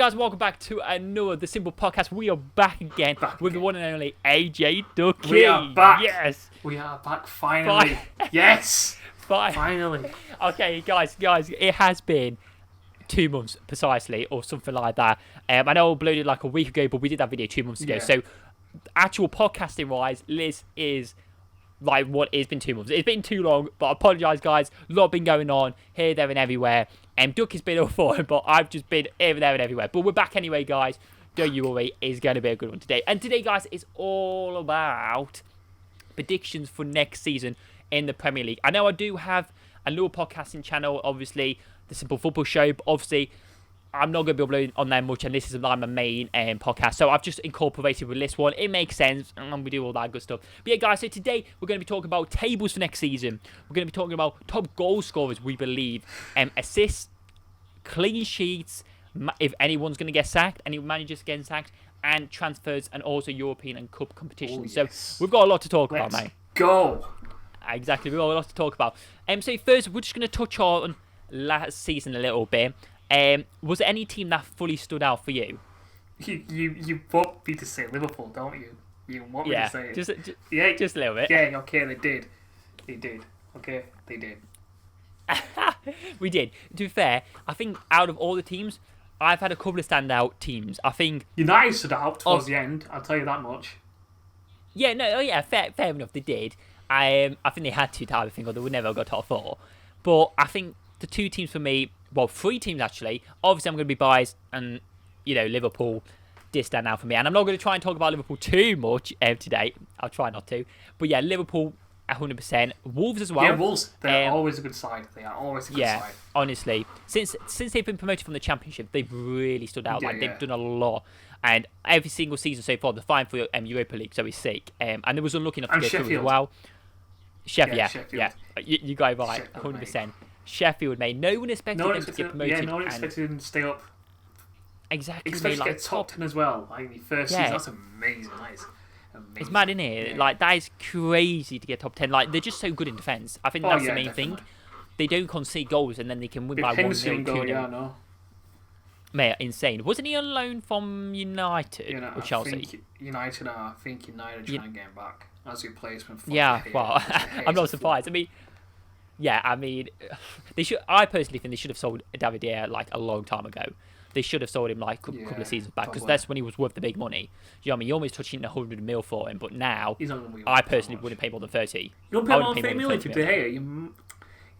guys, welcome back to another The Simple Podcast. We are back again with the one and only AJ Ducky. We are back. Yes. We are back finally. Yes. Finally. Okay, guys, it has been 2 months precisely, or something like that. I know I uploaded like a week ago, but we did that video 2 months ago. Yeah. So, actual podcasting wise, Liz is like what it's been 2 months. It's been too long, but I apologise, guys. A lot been going on here, there, and everywhere. Ducky's been all for it, but I've just been here, there, and everywhere. But we're back anyway, guys. Don't you worry, it's going to be a good one today. And today, guys, is all about predictions for next season in the Premier League. I know I do have a little podcasting channel, obviously, the Simple Football Show, but obviously I'm not going to be uploading on there much, and this is like my main podcast, so I've just incorporated with this one. It makes sense, and we do all that good stuff. But yeah, guys, so today we're going to be talking about tables for next season. We're going to be talking about top goal scorers, we believe, assists, clean sheets, if anyone's going to get sacked, any managers getting sacked, and transfers, and also European and Cup competitions. Yes. So we've got a lot to talk about, mate. Go. Exactly, we've got a lot to talk about. So first, we're just going to touch on last season a little bit. Was there any team that fully stood out for you? You want me to say Liverpool, don't you? You want me to say it? Just a little bit. Yeah, okay, they did. Okay, they did. We did. To be fair, I think out of all the teams, I've had a couple of standout teams. I think United stood out towards the end, I'll tell you that much. Yeah, fair enough, they did. I think they had to type of thing, or they would never have got top 4. But I think the 2 teams for me, well, 3 teams actually. Obviously, I'm going to be biased, and Liverpool did stand out for me. And I'm not going to try and talk about Liverpool too much today. I'll try not to. But yeah, Liverpool 100%. Wolves as well. Yeah, Wolves. They're always a good side. They are always a good side. Honestly, since they've been promoted from the Championship, they've really stood out. They've done a lot. And every single season so far, they're fine for Europa League, so it's sick. And they was unlucky enough to get through as well. Sheffield. You got it right, 100%. Sheffield, mate. No one expected them to get promoted. Yeah, no one expected them to stay up. Exactly. Especially to get top 10 as well. Like the first season, that's amazing. That is amazing. It's mad, isn't it? Yeah. Like, that is crazy to get top 10. Like, they're just so good in defence. I think that's the main thing. They don't concede goals, and then they can win by 1-0, 2-0. Yeah, no. Mate, insane. Wasn't he on loan from United or Chelsea? United are trying to get him back as a replacement for well, I'm not surprised. I mean, they should. I personally think they should have sold David De Gea like a long time ago. They should have sold him like a couple of seasons back, because that's when he was worth the big money. You know what I mean? You're almost touching 100 mil for him, but now I personally wouldn't pay more than 30. You don't pay more than 30 million for De Gea. In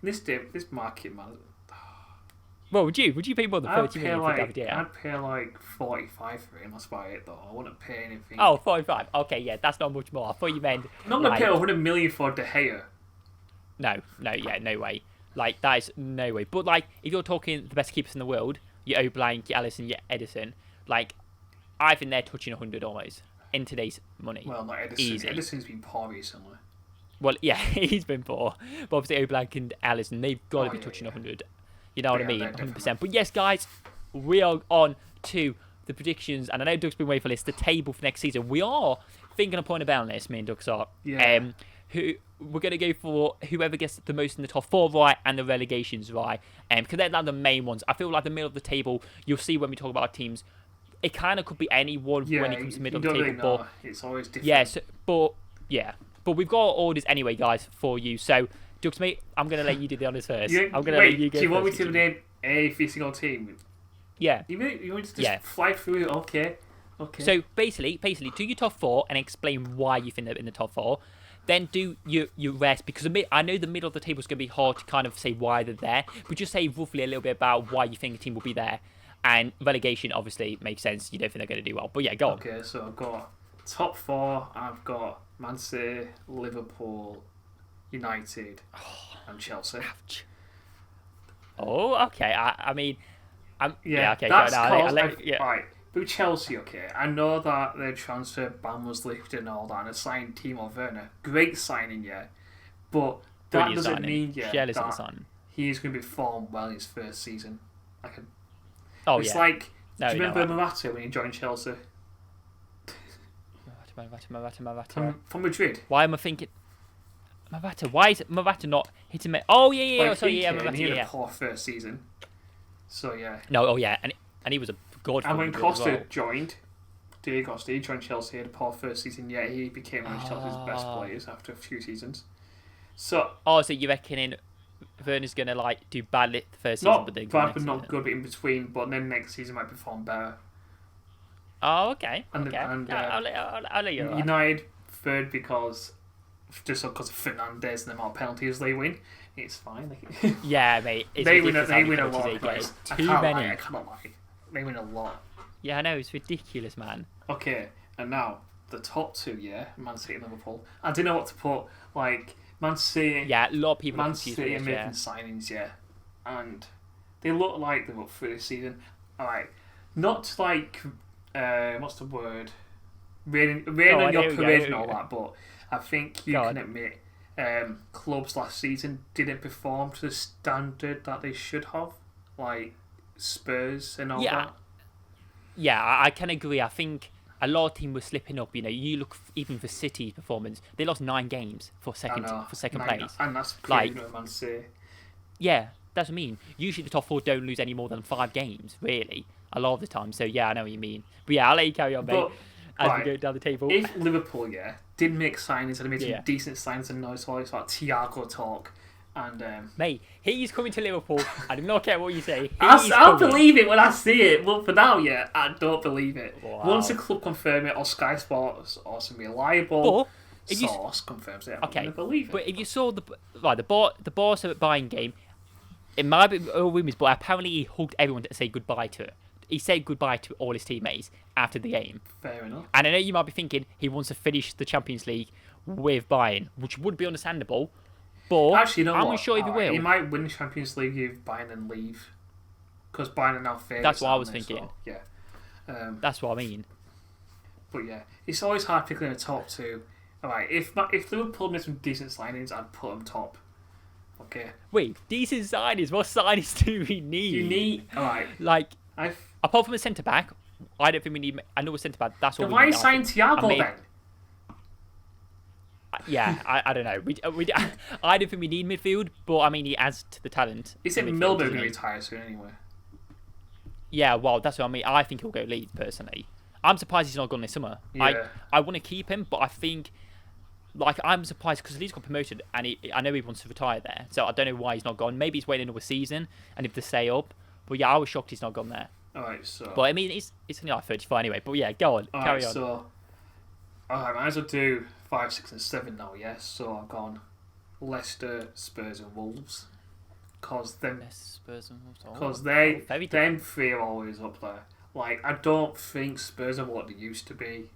this market, man. Well, would you pay more than 30 million for David De Gea? I'd pay like 45 for him. That's about it, though. I wouldn't pay anything. Oh, 45. Okay, yeah, that's not much more. I thought you meant. I'm not gonna pay 100 million for De Gea. No way. Like, that is no way. But like, if you're talking the best keepers in the world, your O'Blank, your Alisson, your Edison, like, I think they're touching 100 almost in today's money. Well, not Edison. Easy. Edison's been poor recently. Well, yeah, he's been poor. But obviously, O'Blank and Alisson, they've got to be touching 100. You know what I mean? 100%. But yes, guys, we are on to the predictions. And I know Doug's been waiting for this, the table for next season. We are thinking of putting a bet on this, me and Doug are. Yeah. We're going to go for whoever gets the most in the top 4 right and the relegations right. Because they're like the main ones. I feel like the middle of the table, you'll see when we talk about our teams, it kind of could be anyone when it comes to the middle of the table. Really know. It's always different. Yes, but we've got orders anyway, guys, for you. So, Doug's mate, I'm going to let you do the honours first. I'm going to let you go. Do you want me to name every single team? Yeah. You want to just fly through it? Okay. So basically, do your top 4 and explain why you think they're in the top 4. Then do your rest, because I know the middle of the table is going to be hard to kind of say why they're there, but just say roughly a little bit about why you think a team will be there. And relegation obviously makes sense. You don't think they're going to do well, but yeah, go on. Okay, so I've got top 4. I've got Man City, Liverpool, United, and Chelsea. Ouch. Oh, okay. I mean, okay. That's right. With Chelsea, okay, I know that their transfer ban was lifted and all that, and a signed Timo Werner. Great signing, yeah. But that doesn't mean that he's going to be formed well in his first season. It's like, do you remember Morata when he joined Chelsea? Morata. From Madrid. Why am I thinking... Morata? Why is Morata not hitting me? Oh, yeah. Like, Sorry, Morata, he had a poor first season. So, yeah. No, and he was a good for And when Madrid Costa as well. joined, Diego Costa, he joined Chelsea, had a poor first season, yet he became one of Chelsea's best players after a few seasons. So you reckon Werner's going to do badly the first season, but then good next not season? good, but in between, but then next season might perform better. Oh, okay. And I'll let you know. United third because of Fernandes and the amount of penalties they win. It's fine. Yeah, mate. They win a lot. Too many. I cannot lie. They win a lot. Yeah, I know. It's ridiculous, man. Okay, and now the top two, Man City and Liverpool. I didn't know what to put. Man City. Yeah, a lot of people. Man City are making signings, and they look like they're up for this season. Alright, not what's the word? Rain on your parade and all that, but I think you can admit clubs last season didn't perform to the standard that they should have, like Spurs and all that. Yeah, I can agree. I think a lot of teams were slipping up. You look even for City's performance; they lost 9 games for second place, and that's crazy, Man City. Yeah, that's what I mean. Usually, the top 4 don't lose any more than 5 games, really, a lot of the time. So yeah, I know what you mean. But yeah, I'll let you carry on, mate. As we go down the table. If Liverpool, did make signings and made some decent signings and noise all this like Thiago talk, and mate, he's coming to Liverpool. I do not care what you say. I'll believe it when I see it. But for now, I don't believe it. Wow. Once the club confirm it, or Sky Sports, or some reliable source confirms it, I'm gonna believe it. But if you saw the Barca buying game, it might be rumours, but apparently he hugged everyone to say goodbye to it. He said goodbye to all his teammates after the game. Fair enough. And I know you might be thinking he wants to finish the Champions League with Bayern, which would be understandable. But actually, I'm not sure if he will. He might win the Champions League if Bayern and leave, because Bayern are now favourites. That's what I was thinking. So, that's what I mean. But it's always hard picking a top 2. All right, if Liverpool made some decent signings, I'd put them top. Okay. Wait, decent signings? What signings do we need? You need apart from a centre back, I don't think we need. I know a centre back. That's all. Then why sign Thiago then? Yeah, I don't know. I don't think we need midfield, but I mean he adds to the talent. Is it Milner going to retire soon anyway? Yeah, well that's what I mean. I think he'll go Leeds personally. I'm surprised he's not gone this summer. Yeah. I want to keep him, but I think I'm surprised because Leeds got promoted and I know he wants to retire there. So I don't know why he's not gone. Maybe he's waiting another season and if they stay up. But yeah, I was shocked he's not gone there. Alright, so. But I mean, it's only 35 anyway. But yeah, go on, carry on. So, alright, I might as well do 5, 6, and 7 now. Yes, so I've gone Leicester, Spurs, and Wolves. Because them 3 are always up there. I don't think Spurs are what they used to be.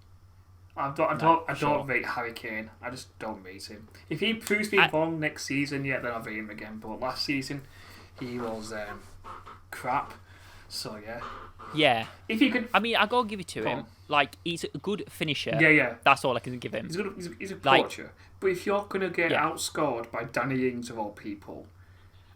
I don't rate Harry Kane. I just don't rate him. If he proves me wrong next season, then I'll rate him again. But last season, he was crap. So yeah. If he could, I mean, I gotta give it to him. He's a good finisher. Yeah. That's all I can give him. He's a poacher. But if you're gonna get outscored by Danny Ings of all people.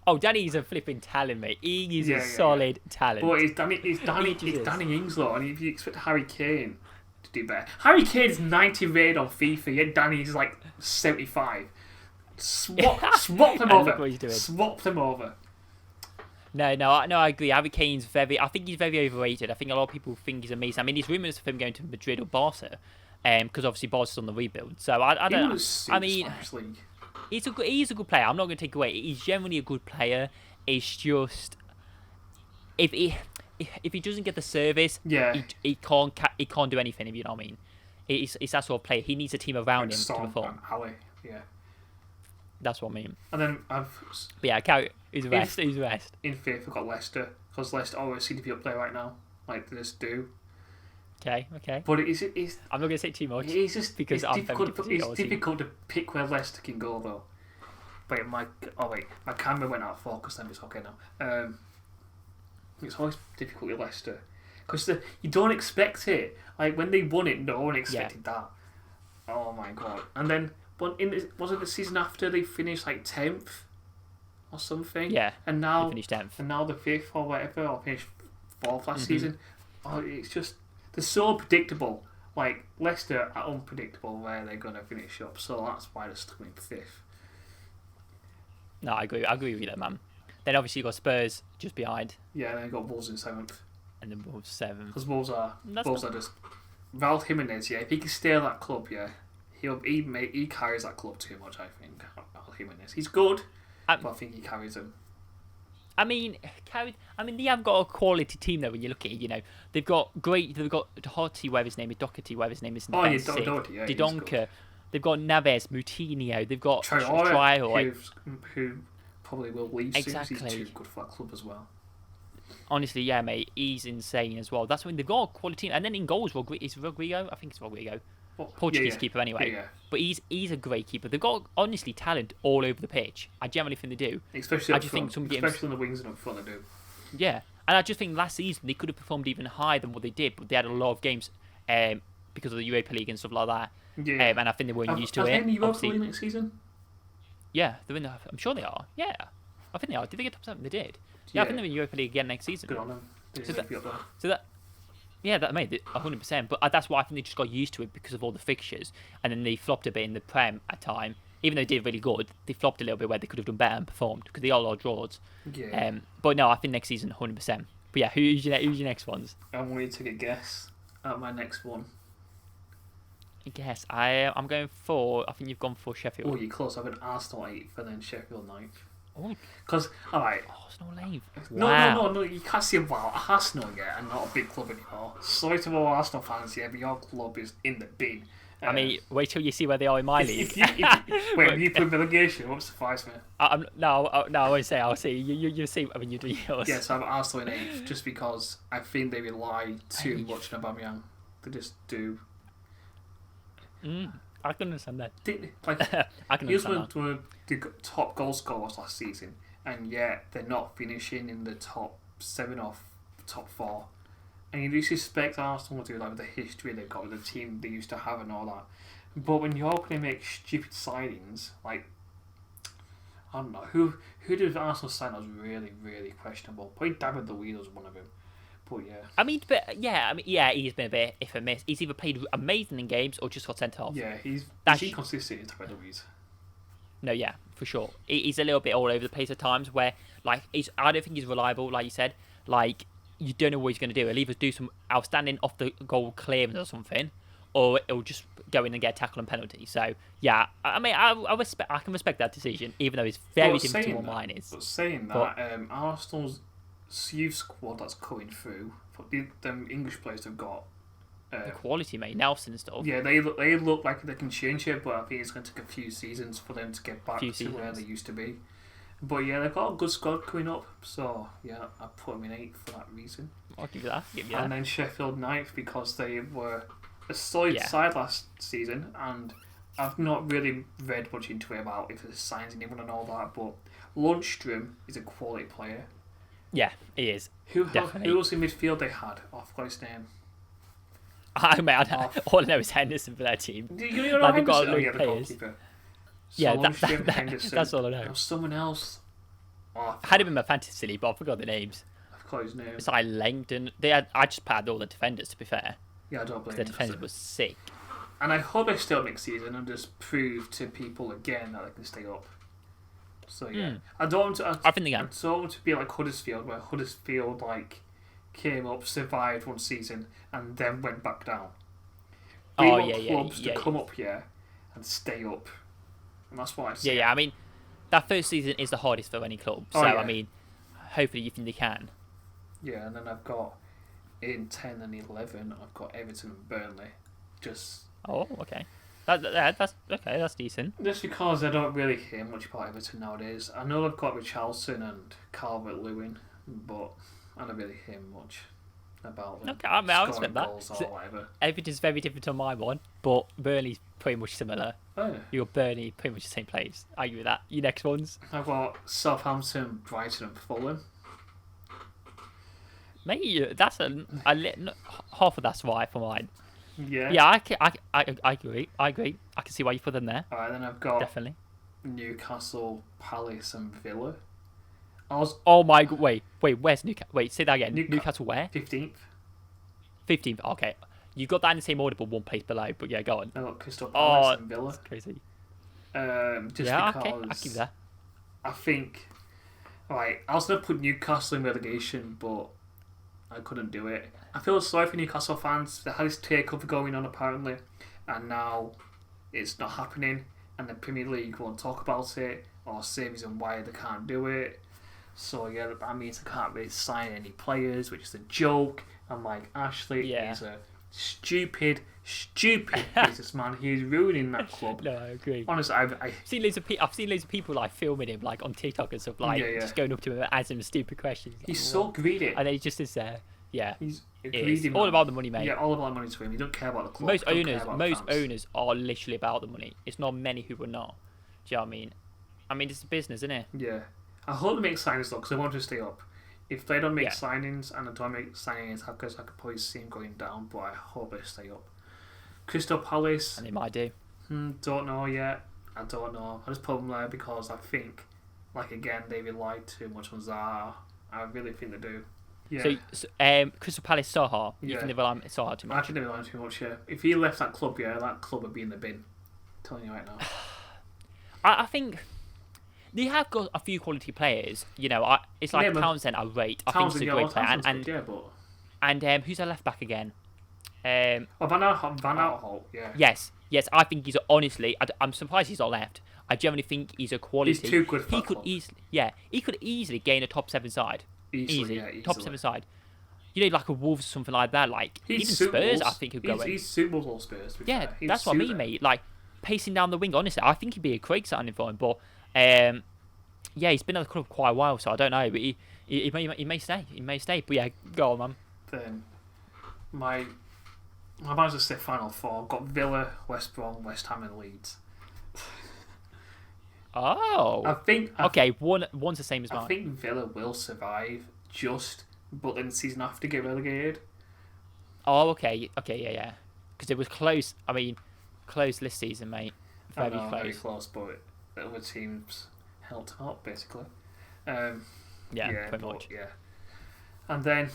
Oh, Danny's a flipping talent, mate. He is a solid talent. But it's Danny Ings though, and if you expect Harry Kane to do better, Harry Kane's 90 rated on FIFA, yet Danny's 75. Swap them over. Swap them over. No, I agree. Harry Kane's I think he's very overrated. I think a lot of people think he's amazing. I mean, there's rumours of him going to Madrid or Barca, because obviously Barca's on the rebuild. So I don't. I mean, he's a good player. I'm not going to take away. He's generally a good player. It's just if he doesn't get the service, he can't do anything. If you know what I mean. It's that sort of player. He needs a team around him to perform. That's what I mean. And then who's the rest? In fifth, I've got Leicester, because Leicester always seem to be up there right now, like they just do. Okay. But it's I'm not going to say too much. It's just because it's difficult to pick where Leicester can go though. But my camera went out of focus. Then it's okay now. It's always difficult with Leicester because you don't expect it. When they won it, no one expected that. Oh my god! And then. Was it the season after they finished 10th or something? Yeah. And now they finished 10th. And now the 5th or whatever, or finished 4th last season. Oh, it's just they're so predictable. Leicester are unpredictable where they're gonna finish up, so that's why they're stuck in 5th. No, I agree with you there, man. Then obviously you got Spurs just behind. Yeah, then you got Wolves in 7th. And then Wolves 7th. Because Wolves are just Raul Jimenez. Yeah, if he can stay at that club, yeah, he carries that club too much. I think Raul Jimenez. He's good, but I think he carries him. I mean, they have got a quality team though. When you look at it, they've got Doherty, whatever his name is, Doherty, yeah, Didonka. They've got Naves, Moutinho. They've got Traore, who probably will leave soon. Exactly. He's too good for that club as well. Honestly, yeah, mate, he's insane as well. That's when they've got a quality team. And then in goals, is Rodrigo? I think it's Rodrigo. Portuguese keeper anyway. Yeah. But he's a great keeper. They've got, honestly, talent all over the pitch. I generally think they do. Especially on the wings and up front, they do. Yeah. And I just think last season they could have performed even higher than what they did, but they had a lot of games because of the Europa League and stuff like that. Yeah. And I think they weren't used to it. Are they in the Europa League next season? Yeah, they're in I'm sure they are. Yeah. I think they are. Did they get top 7? They did. Yeah, I think they're in Europa League again next season. Good on them. That made it 100%. But that's why I think they just got used to it because of all the fixtures, and then they flopped a bit in the Prem at time. Even though they did really good, they flopped a little bit where they could have done better and performed because they are all draws. Yeah. But no, I think next season 100%. But yeah, who's your next ones? I want you to take a guess at my next one. I guess I'm going for. I think you've gone for Sheffield. Oh, you're close. I've been Arsenal 8th and then Sheffield 9th. Oh, because alright. Arsenal 8th. Wow. No. You can't say Arsenal yet, and not a big club anymore. Sorry to all Arsenal fans, yeah, but your club is in the bin. I mean, wait till you see where they are in my league. If you put relegation, won't surprise me. No, I won't say. I'll see. You see. I mean, you do yours. Yes, I'm Arsenal in 8th, just because I think they rely too much on Aubameyang. They just do. I can understand that. I can understand that. One of the top goal scorers last season, and yet they're not finishing in the top 7 or top 4. And you disrespect Arsenal to the history they've got with the team they used to have and all that. But when you're going to make stupid signings, like, I don't know, who did Arsenal sign that was really, really questionable? Probably David Luiz was one of them. But yeah. He's been a bit if and miss. He's either played amazing in games or just got sent off. Yeah, he's inconsistent in David Luiz. No, yeah, for sure. He's a little bit all over the place at times where, like, I don't think he's reliable, like you said. Like, you don't know what he's going to do. He'll either do some outstanding off the goal clearance or something, or it'll just go in and get a tackle and penalty. So, yeah, I mean, I can respect that decision, even though it's very different to what mine is. But saying that, Arsenal's youth squad that's coming through, them English players have got the quality, mate, Nelson and stuff. Yeah, they look like they can change it, but I think it's going to take a few seasons for them to get back to where they used to be. But yeah, they've got a good squad coming up, so yeah, I put them in 8th for that reason. I'll give you that. And then Sheffield 9th because they were a solid side last season, and I've not really read much into it about if there's signs anyone and all that, but Lundstrom is a quality player. Yeah, he is. Who was in midfield they had? I forgot his name. All I know is Henderson for their team. You know Henderson? Got the goalkeeper. Yeah, that's all I know. There was someone else. I had him in my fantasy league, but I forgot the names. I forgot his name. It's like Langdon. I just padded all the defenders, to be fair. Yeah, I don't blame the defenders were sick. And I hope they stay up next season and just prove to people again that they can stay up. So yeah, I think they can. I don't want to be like Huddersfield, where Huddersfield came up, survived one season, and then went back down. We want clubs to come up here and stay up, and that's what I say. Yeah. I mean, that first season is the hardest for any club. So I mean, hopefully you think they can. Yeah, and then I've got in 10 and 11, I've got Everton and Burnley. Oh, okay. That's decent. Just because I don't really hear much about Everton nowadays. I know they've got Richarlison and Calvert-Lewin, but I don't really hear much about them. Okay, I'll respect that. Or whatever. Everton's very different to my one, but Burnley's pretty much similar. Oh. Your Burnley, pretty much the same place. I agree with that. Your next ones? I've got Southampton, Brighton and Fulham. Mate, that's half of that's right for mine. Yeah. Yeah, I agree. I can see why you put them there. Alright, then I've got definitely Newcastle, Palace and Villa. Oh my god! Wait. Where's Newcastle? Wait, say that again. Newcastle where? 15th. 15th. Okay, you got that in the same order, but one place below. But yeah, go on. I got Crystal Palace and Villa. That's crazy. Because okay, I keep that. I think. Alright, I was gonna put Newcastle in relegation, but I couldn't do it. I feel sorry for Newcastle fans. They had this takeover going on apparently, and now it's not happening, and the Premier League won't talk about it or say reason why they can't do it. So yeah, that means they can't really sign any players, which is a joke. I'm like, Ashley is a stupid businessman. He's ruining that club. No, I agree. Honestly, I've seen loads of people like filming him like on TikTok and stuff, like just going up to him and asking him stupid questions. He's so greedy, and then he just is there. Yeah, he's a greedy man. All about the money, mate. Yeah, all about money to him. He don't care about the club. Most owners are literally about the money. It's not many who are not. Do you know what I mean? I mean, it's a business, isn't it? Yeah. I hope they make signings though, because I want to stay up. If they don't make signings and I don't make signings, I could probably see him going down. But I hope they stay up. Crystal Palace. And they might do. Don't know yet. I don't know. I just put them there because I think, like again, they relied too much on Zaha. I really think they do. Yeah. So Crystal Palace Zaha. You think they rely on Zaha too much? I think they rely on too much. Yeah. If he left that club, that club would be in the bin. I'm telling you right now. I think they have got a few quality players. You know, it's like Townsend. I rate. I think he's a great player. And who's their left back again? Van Aanholt. Yeah. Yes. I think he's honestly. I'm surprised he's not left. I generally think he's a quality. He's too good for he could easily gain a top 7 side. Easily. Top 7 side. You know, like a Wolves or something like that. Like even Spurs, I think could go in. He's suitable for Spurs. That's what I mean, mate. Like pacing down the wing. Honestly, I think he'd be a great signing for him. But he's been at the club quite a while, so I don't know. But he may stay. He may stay. But yeah, go on, man. Then my Manchester final four. I've got Villa, West Brom, West Ham, and Leeds. Oh, I think one's the same as mine. I think Villa will survive, but then the season after get relegated. Oh, okay, yeah. Because it was close. I mean, close this season, mate. Very close, but the other teams held them up basically. Pretty much. Yeah, and then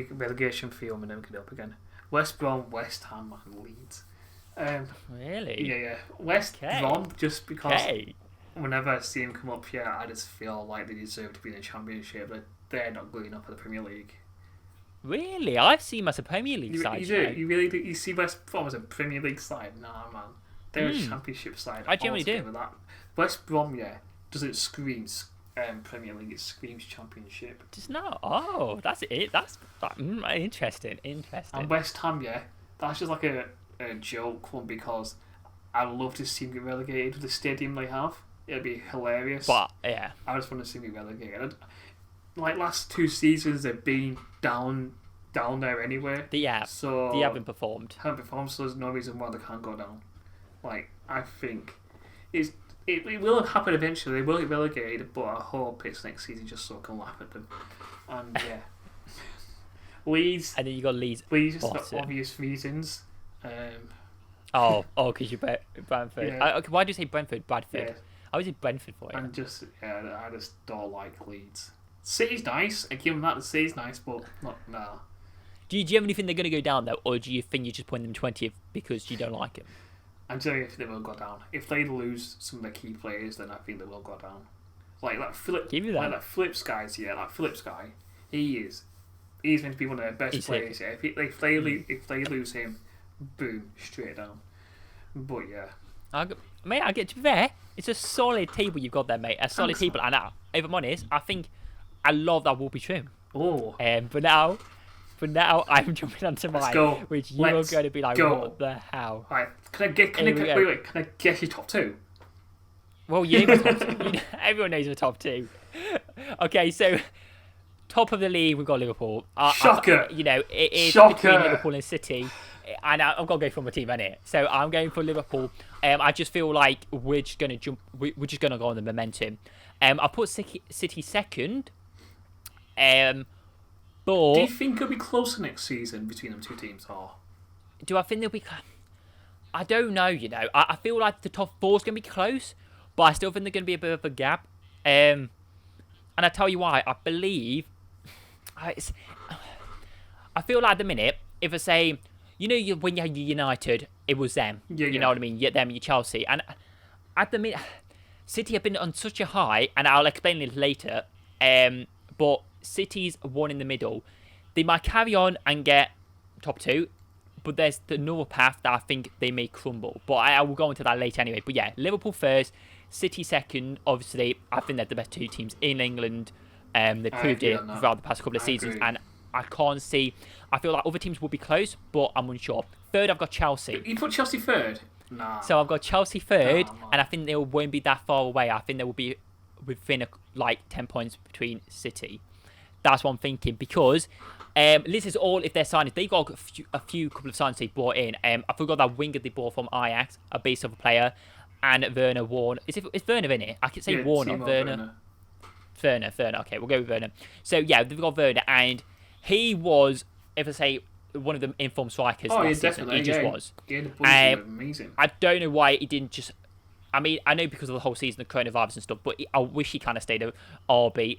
relegation field and then get up again. West Brom, West Ham, and Leeds. Really? Yeah. West Brom, just because whenever I see him come up here, I just feel like they deserve to be in the Championship, but they're not going up in the Premier League. Really? I've seen them as a Premier League side. You do? You really do? You see West Brom as a Premier League side? Nah, man. They're a Championship side. I generally do. That. West Brom, doesn't scream Premier League, it screams Championship. Just not. Oh, that's it. That's interesting. And West Ham, that's just like a joke one because I'd love to see them get relegated with the stadium they have. It'd be hilarious. But yeah, I just want to see them get relegated. Like last 2 seasons, they've been down there anyway. So they haven't performed. So there's no reason why they can't go down. Like I think it will happen eventually. They will get relegated, but I hope it's next season just so I can laugh at them. And Leeds. And then you got Leeds. Leeds for obvious reasons. Because you're Brentford. Yeah. Why do you say Brentford? Bradford. Yeah. I was in Brentford for you. And I just don't like Leeds. City's nice. I give them that. The City's nice, but not nah. Do you have anything they're going to go down though, or do you think you're just putting them 20th because you don't like them? I'm telling you, if they will go down. If they lose some of their key players, then I think they will go down. Like Philip. Give you that. Like that Phillips guy's that Phillips guy. He's meant to be one of their best players. Yeah. If they lose him, boom, straight down. But yeah. I get to be fair. It's a solid table you've got there, mate. A solid table, and if I'm honest, I think a lot of that will be true. Oh. But now I'm jumping onto mine, which you're going to be like, what the hell? Right. Can I guess your top 2? Well, you know my top 2. Everyone knows my top 2. Okay, so top of the league, we've got Liverpool. Shocker. It is between Liverpool and City. And I've got to go for my team, innit? So I'm going for Liverpool. I just feel like we're just going to jump. We're just going to go on the momentum. I put City second. But do you think it'll be closer next season between them 2 teams, or do I think they'll be? I don't know. I feel like the top 4 is going to be close, but I still think there's going to be a bit of a gap. And I tell you why. I believe. I feel like at the minute, if I say, when you had United, it was them. You know what I mean? Them, you Chelsea, and at the minute, City have been on such a high, and I'll explain it later. But City's one in the middle. They might carry on and get top 2, but there's another path that I think they may crumble. But I will go into that later anyway. But yeah, Liverpool first, City second. Obviously, I think they're the best 2 teams in England. They proved it throughout the past couple of seasons. And I can't see... I feel like other teams will be close, but I'm unsure. Third, I've got Chelsea. You put Chelsea third? Nah. So I've got Chelsea third, and I think they won't be that far away. I think they will be within 10 points between City. That's what I'm thinking, because this is all if they're signings. They got a couple of signings they brought in. I forgot that winger they bought from Ajax, a base of a player, and Werner Warner. Is Werner in it? I could say Warner. Werner. Okay, we'll go with Werner. So yeah, they've got Werner, and he was, if I say, one of the informed strikers last season. He just was. Amazing. I don't know why he didn't just... I mean, I know because of the whole season, the coronavirus and stuff, but I wish he kind of stayed at RB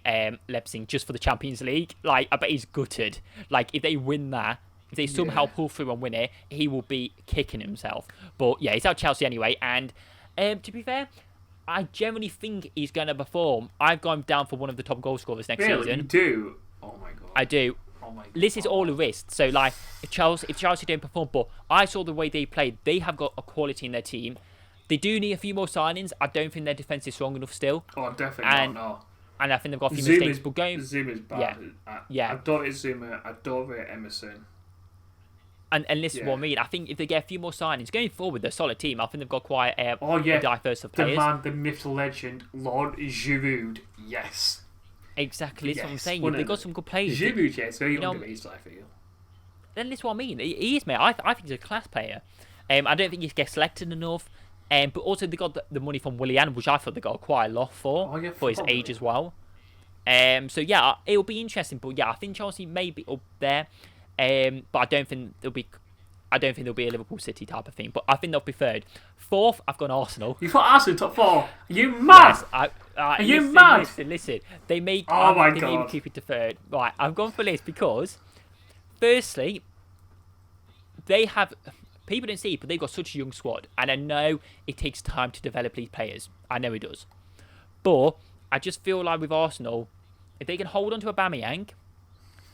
Leipzig just for the Champions League. Like, I bet he's gutted. Like, if they win that, if they somehow pull through and win it, he will be kicking himself. But yeah, he's out Chelsea anyway. And to be fair, I generally think he's going to perform. I've gone down for one of the top goal scorers next season. You do? Oh my God. I do. Oh my God. This is all a risk. So, like, if Chelsea don't perform, but I saw the way they played. They have got a quality in their team. They do need a few more signings. I don't think their defence is strong enough still. Oh, definitely not. And I think they've got a few mistakes. But Zuma's bad. Yeah. I don't rate Zuma. I don't rate Emerson. And this is what I mean. I think if they get a few more signings going forward, they're a solid team. I think they've got quite a diverse of players. The man, the myth, the legend, Lord Giroud. Yes. Exactly. That's what I'm saying. They've got some good players. Giroud, yes, very underrated, I feel. Then this is what I mean. He is, mate. I think he's a class player. I don't think he gets selected enough. But also they got the money from Willian, which I thought they got quite a lot for his age as well. So yeah, it'll be interesting. But yeah, I think Chelsea may be up there. But I don't think they'll be a Liverpool City type of thing. But I think they'll be third. Fourth, I've gone Arsenal. You put Arsenal top 4? Are you mad? Yes, are you mad? Listen. They may God. keep it to third. Right, I've gone for this because, firstly, they have. People don't see it, but they've got such a young squad. And I know it takes time to develop these players. I know it does. But I just feel like with Arsenal, if they can hold on to Aubameyang,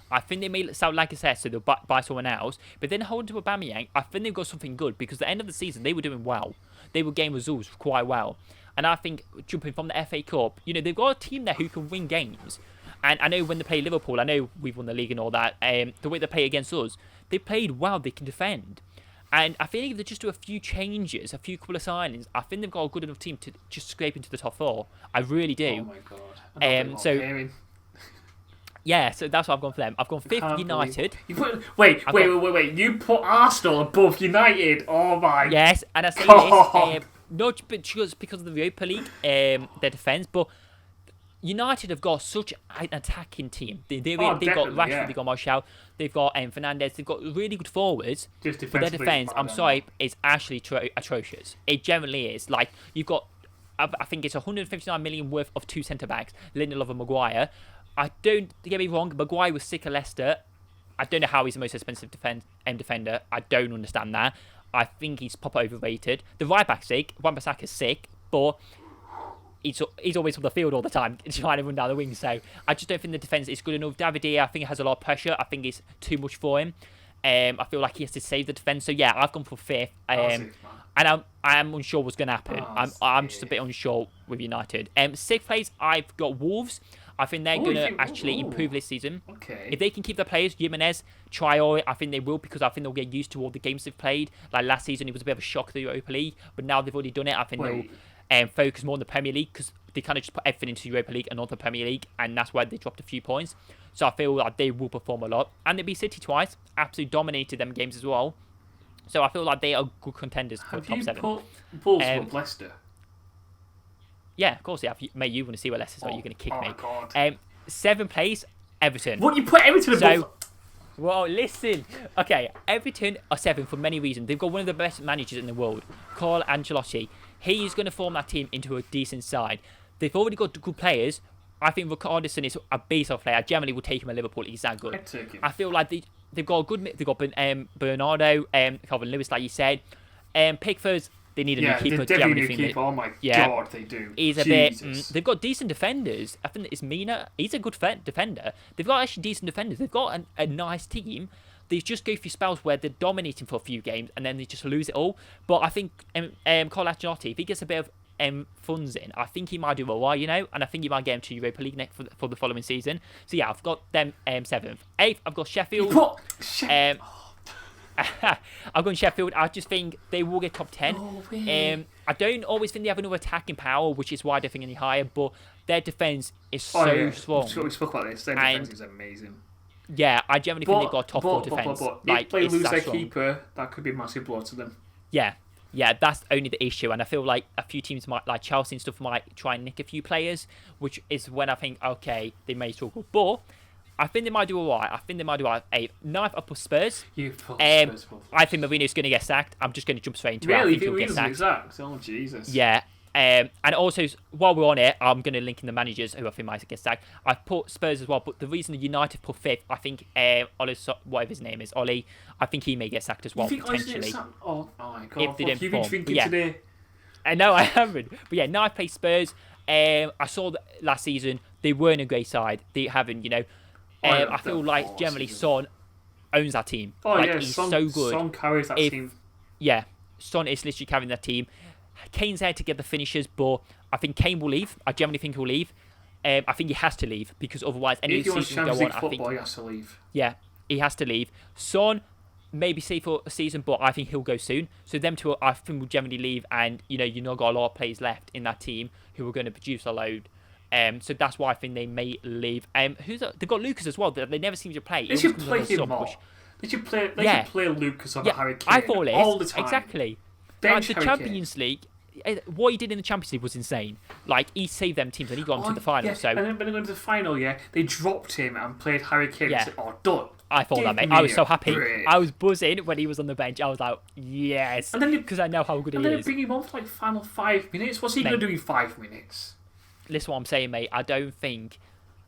I think they may sound like I said, so they'll buy someone else. But then hold on to Aubameyang, I think they've got something good. Because at the end of the season, they were doing well. They were getting results quite well. And I think jumping from the FA Cup, they've got a team there who can win games. And I know when they play Liverpool, I know we've won the league and all that. The way they play against us, they played well. They can defend. And I think if they just do a few changes, a few couple of signings, I think they've got a good enough team to just scrape into the top 4. I really do. Oh my God. Yeah, so that's what I've gone for them. I've gone 5th United. Wait. You put Arsenal above United? Oh my God. Yes, and I say this, not just because of the Europa League, their defence, but United have got such an attacking team. They've got Rashford, they've got Martial, they've got Fernandes, they've got really good forwards. But their defence, I'm sorry, is actually atrocious. It generally is. Like, you've got, I think it's 159 million worth of 2 centre-backs, Lindelof and Maguire. Don't get me wrong, Maguire was sick of Leicester. I don't know how he's the most expensive defender. I don't understand that. I think he's proper overrated. The right-back's sick, Wan-Bissaka's sick, but he's always on the field all the time, trying to run down the wing. So I just don't think the defence is good enough. David I think has a lot of pressure. I think it's too much for him. I feel like he has to save the defence. So yeah, I've gone for 5th. And I'm unsure what's going to happen. I'm just a bit unsure with United. 6th place, I've got Wolves. I think they're going to actually improve this season. Okay. If they can keep their players, Jimenez, Traore, I think they will, because I think they'll get used to all the games they've played. Like last season, it was a bit of a shock to the Europa League, but now they've already done it. I think they'll focus more on the Premier League, because they kind of just put everything into the Europa League and not the Premier League, and that's why they dropped a few points. So I feel like they will perform a lot. And they beat City twice, absolutely dominated them games as well. So I feel like they are good contenders for the top 7. Have you put Wolves above Leicester? Yeah, of course they have. Mate, you want to see where Leicester's at, you're going to kick me. God. 7th place, Everton. What, you put Everton above? Well, listen. Okay, Everton are 7th for many reasons. They've got one of the best managers in the world, Carlo Ancelotti. He is going to form that team into a decent side. They've already got good players. I think Richarlison is a base-off player. I generally would take him at Liverpool. He's that good. I feel like they've got a good... They've got Bernardo, Calvin Lewis, like you said. Pickford's They need a new keeper. They definitely need a keeper. Oh my god, they do. He's a bit. They've got decent defenders. I think it's Mina. He's a good defender. They've got actually decent defenders. They've got a nice team. They just go through spells where they're dominating for a few games and then they just lose it all. But I think Cole Ancelotti, if he gets a bit of funds in, I think he might do all right, and I think he might get him to Europa League next for the following season. So yeah, I've got them 7th. 8th, I've got Sheffield. I've gone Sheffield. I just think they will get top 10. Oh, really? I don't always think they have enough attacking power, which is why I don't think any higher. But their defense is so strong. We spoke about this. Their defense is amazing. Yeah, I generally think they've got a top 4 defense. If they lose their keeper, that could be a massive blow to them. Yeah, that's only the issue, and I feel like a few teams might, like Chelsea and stuff, might try and nick a few players, which is when I think, okay, they may struggle. But I think they might do all right. 8th. 9th, up with Spurs. I think Mourinho's going to get sacked. I'm just going to jump straight into it. I think he'll get sacked. Oh, Jesus. Yeah. And also, while we're on it, I'm going to link in the managers who I think might get sacked. I've put Spurs as well, but the reason the United put 5th, I think Oli, whatever his name is, Oli, I think he may get sacked as well, potentially. Oh my God. If they didn't You've been drinking today. No, I haven't. But yeah, 9th place Spurs. I saw that last season, they weren't a great side. They haven't, I feel like generally Son owns that team. He's so good. Son carries that team. Yeah, Son is literally carrying that team. Kane's there to get the finishes, but I think Kane will leave. I generally think he'll leave. I think he has to leave because otherwise any season will go on. I think he has to leave. Yeah, he has to leave. Son maybe stay for a season, but I think he'll go soon. So them two, I think, will generally leave, and you've not got a lot of players left in that team who are going to produce a load. So that's why I think they may leave. They've got Lucas as well. They never seem to play. They should play him more. They should play Lucas on Harry Kane I thought all the time. Exactly. Like the Champions League, what he did in the Champions League was insane. Like, he saved them teams and he got them to the final. Yeah. So, and then when they went to the final, they dropped him and played Harry Kane. Yeah. And said, done. I thought that, mate. I was so happy. I was buzzing when he was on the bench. I was like, yes. Because I know how good he is. And then they bring him on for final 5 minutes. What's he going to do in 5 minutes? Listen to what I'm saying, mate. I think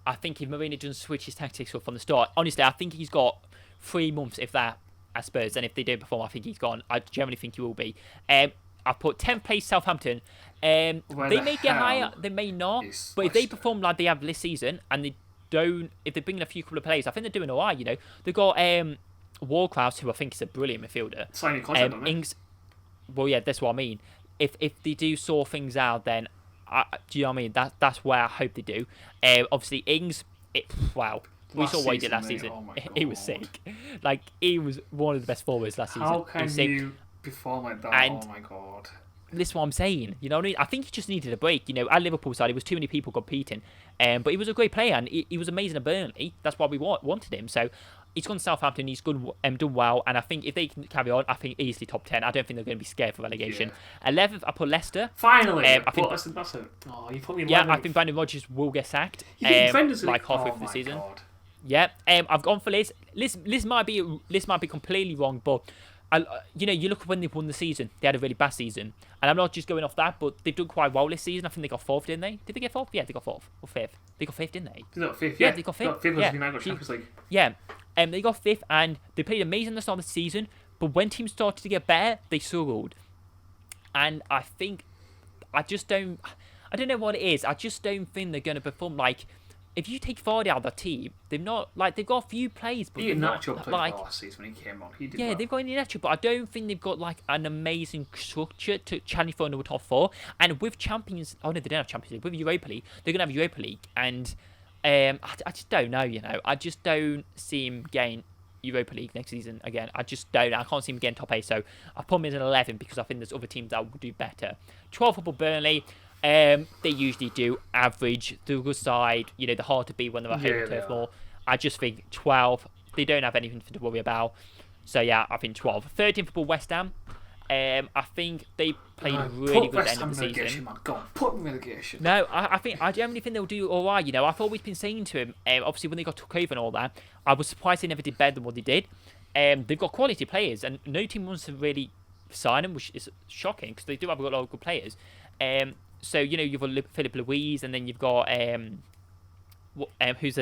if Mourinho doesn't switch his tactics up from the start, honestly, I think he's got 3 months, if that, at Spurs. And if they don't perform, I think he's gone. I generally think he will be. I've put 10th place Southampton. They may get higher, they may not. But if they perform like they have this season and they don't, if they bring in a few couple of players, I think they're doing all right. They've got Ward-Prowse, who I think is a brilliant midfielder. Signing contract, don't they? Well, yeah, that's what I mean. If they do sort things out, then do you know what I mean? That's where I hope they do. Obviously, Ings, wow. We saw what he did last season. Oh he was sick. Like, he was one of the best forwards last season. How can you perform like that? Oh my God. This is what I'm saying. You know what I mean? I think he just needed a break. At Liverpool side, it was too many people competing. But he was a great player and he was amazing at Burnley. That's why we wanted him. So he's gone to Southampton. He's good, done well. And I think if they can carry on, I think easily top 10. I don't think they're going to be scared for relegation. 11th, I put Leicester. Finally. I think that's you put me in I think Brandon Rodgers will get sacked. Like halfway through the season. God. Yeah. I've gone for Liz. Liz might be completely wrong, but you look at when they won the season, they had a really bad season. And I'm not just going off that, but they've done quite well this season. I think they got 4th, didn't they? Did they get 4th? Yeah, they got 4th or 5th. They got 5th, didn't they? They got 5th, yeah. They got 5th. 5th was United Champions League. Yeah. They got 5th and they played amazing at the start of the season, but when teams started to get better, they struggled. And I don't know what it is. I just don't think they're going to perform like. If you take Vardy out of the team, they've got a few plays, but Iheanacho played last season when he came on. He did well. They've got Iheanacho, but I don't think they've got like an amazing structure to challenge for another top 4. And with Champions, they don't have Champions League. With Europa League, they're gonna have Europa League, and I just don't know. I just don't see him getting Europa League next season again. I just don't. I can't see him getting top 8. So I put him as an 11 because I think there's other teams that will do better. 12 for Burnley. They usually do average. The good side, they're hard to beat when they're at home turf more. I just think 12. They don't have anything to worry about. So yeah, I think 12. 13 for West Ham. I think they played really good at the end of the season. Go on, put relegation. No, I generally think they'll do all right. I've always been saying to him, obviously when they got took over and all that, I was surprised they never did better than what they did. They've got quality players, and no team wants to really sign them, which is shocking because they do have a lot of good players. So, you've got Philip Luis, and then you've got who's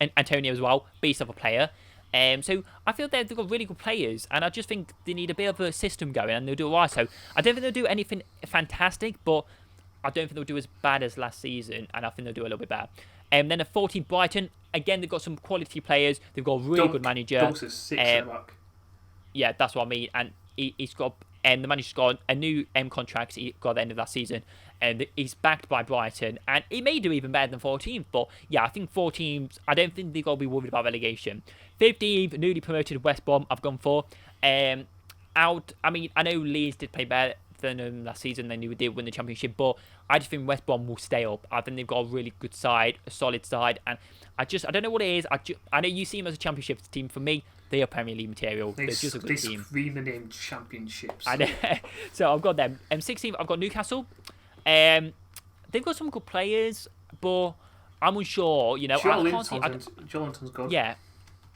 Antonio as well, beast of a player. So I feel they've got really good players, and I just think they need a bit of a system going, and they'll do it right. So I don't think they'll do anything fantastic, but I don't think they'll do as bad as last season, and I think they'll do a little bit better. Then at 14, Brighton. Again, they've got some quality players. They've got a really good manager. Dunk's a six back. Yeah, that's what I mean. And he's got, the manager's got a new contract he got at the end of last season, and he's backed by Brighton, and he may do even better than 14th. But yeah, I think 14th. I don't think they've got to be worried about relegation. 15th, newly promoted West Brom. I've gone for. Out. I mean, I know Leeds did play better than them last season. They did win the championship, but I just think West Brom will stay up. I think they've got a really good side, a solid side, and I don't know what it is. I know you see them as a championship team. For me, they are Premier League material. They're just a good team. They scream the name championships. I know. So I've got them. 16th, I've got Newcastle. They've got some good players, but I'm unsure. You know, Joelinton's good. Yeah.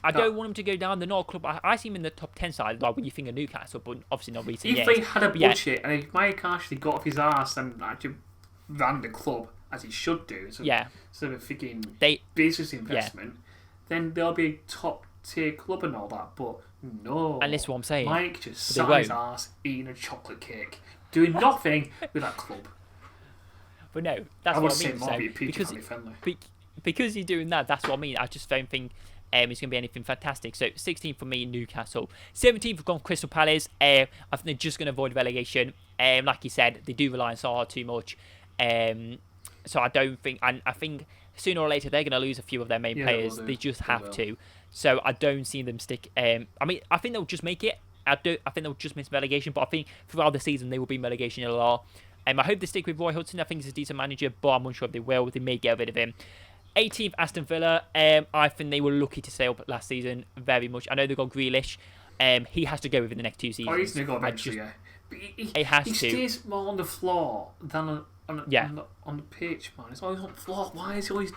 I don't want them to go down. They're not a club. I see them in the top 10 side, like when you think of Newcastle, but obviously not recent years. If they had a budget and if Mike actually got off his arse and actually ran the club as he should do, instead of a freaking business investment, then they'll be a top tier club and all that. But no. And this is what I'm saying. Mike just sat on his arse eating a chocolate cake, doing nothing with that club. But no, that's what I mean. Because you're doing that, that's what I mean. I just don't think it's going to be anything fantastic. So 16th for me, Newcastle. 17th, we've gone Crystal Palace. I think they're just going to avoid relegation. Like you said, they do rely on Saha too much. So I don't think... And I think sooner or later, they're going to lose a few of their main players. They just have to. So I don't see them stick... I mean, I think they'll just make it. I think they'll just miss relegation. But I think throughout the season, they will be relegation in a lot. I hope they stick with Roy Hodgson. I think he's a decent manager, but I'm unsure if they will. They may get rid of him. 18th, Aston Villa. I think they were lucky to stay up last season very much. I know they got Grealish. He has to go within the next 2 seasons. Oh, he's going to go eventually, yeah. But he stays more on the floor than on the pitch, man. He's always on the floor. Why is he always...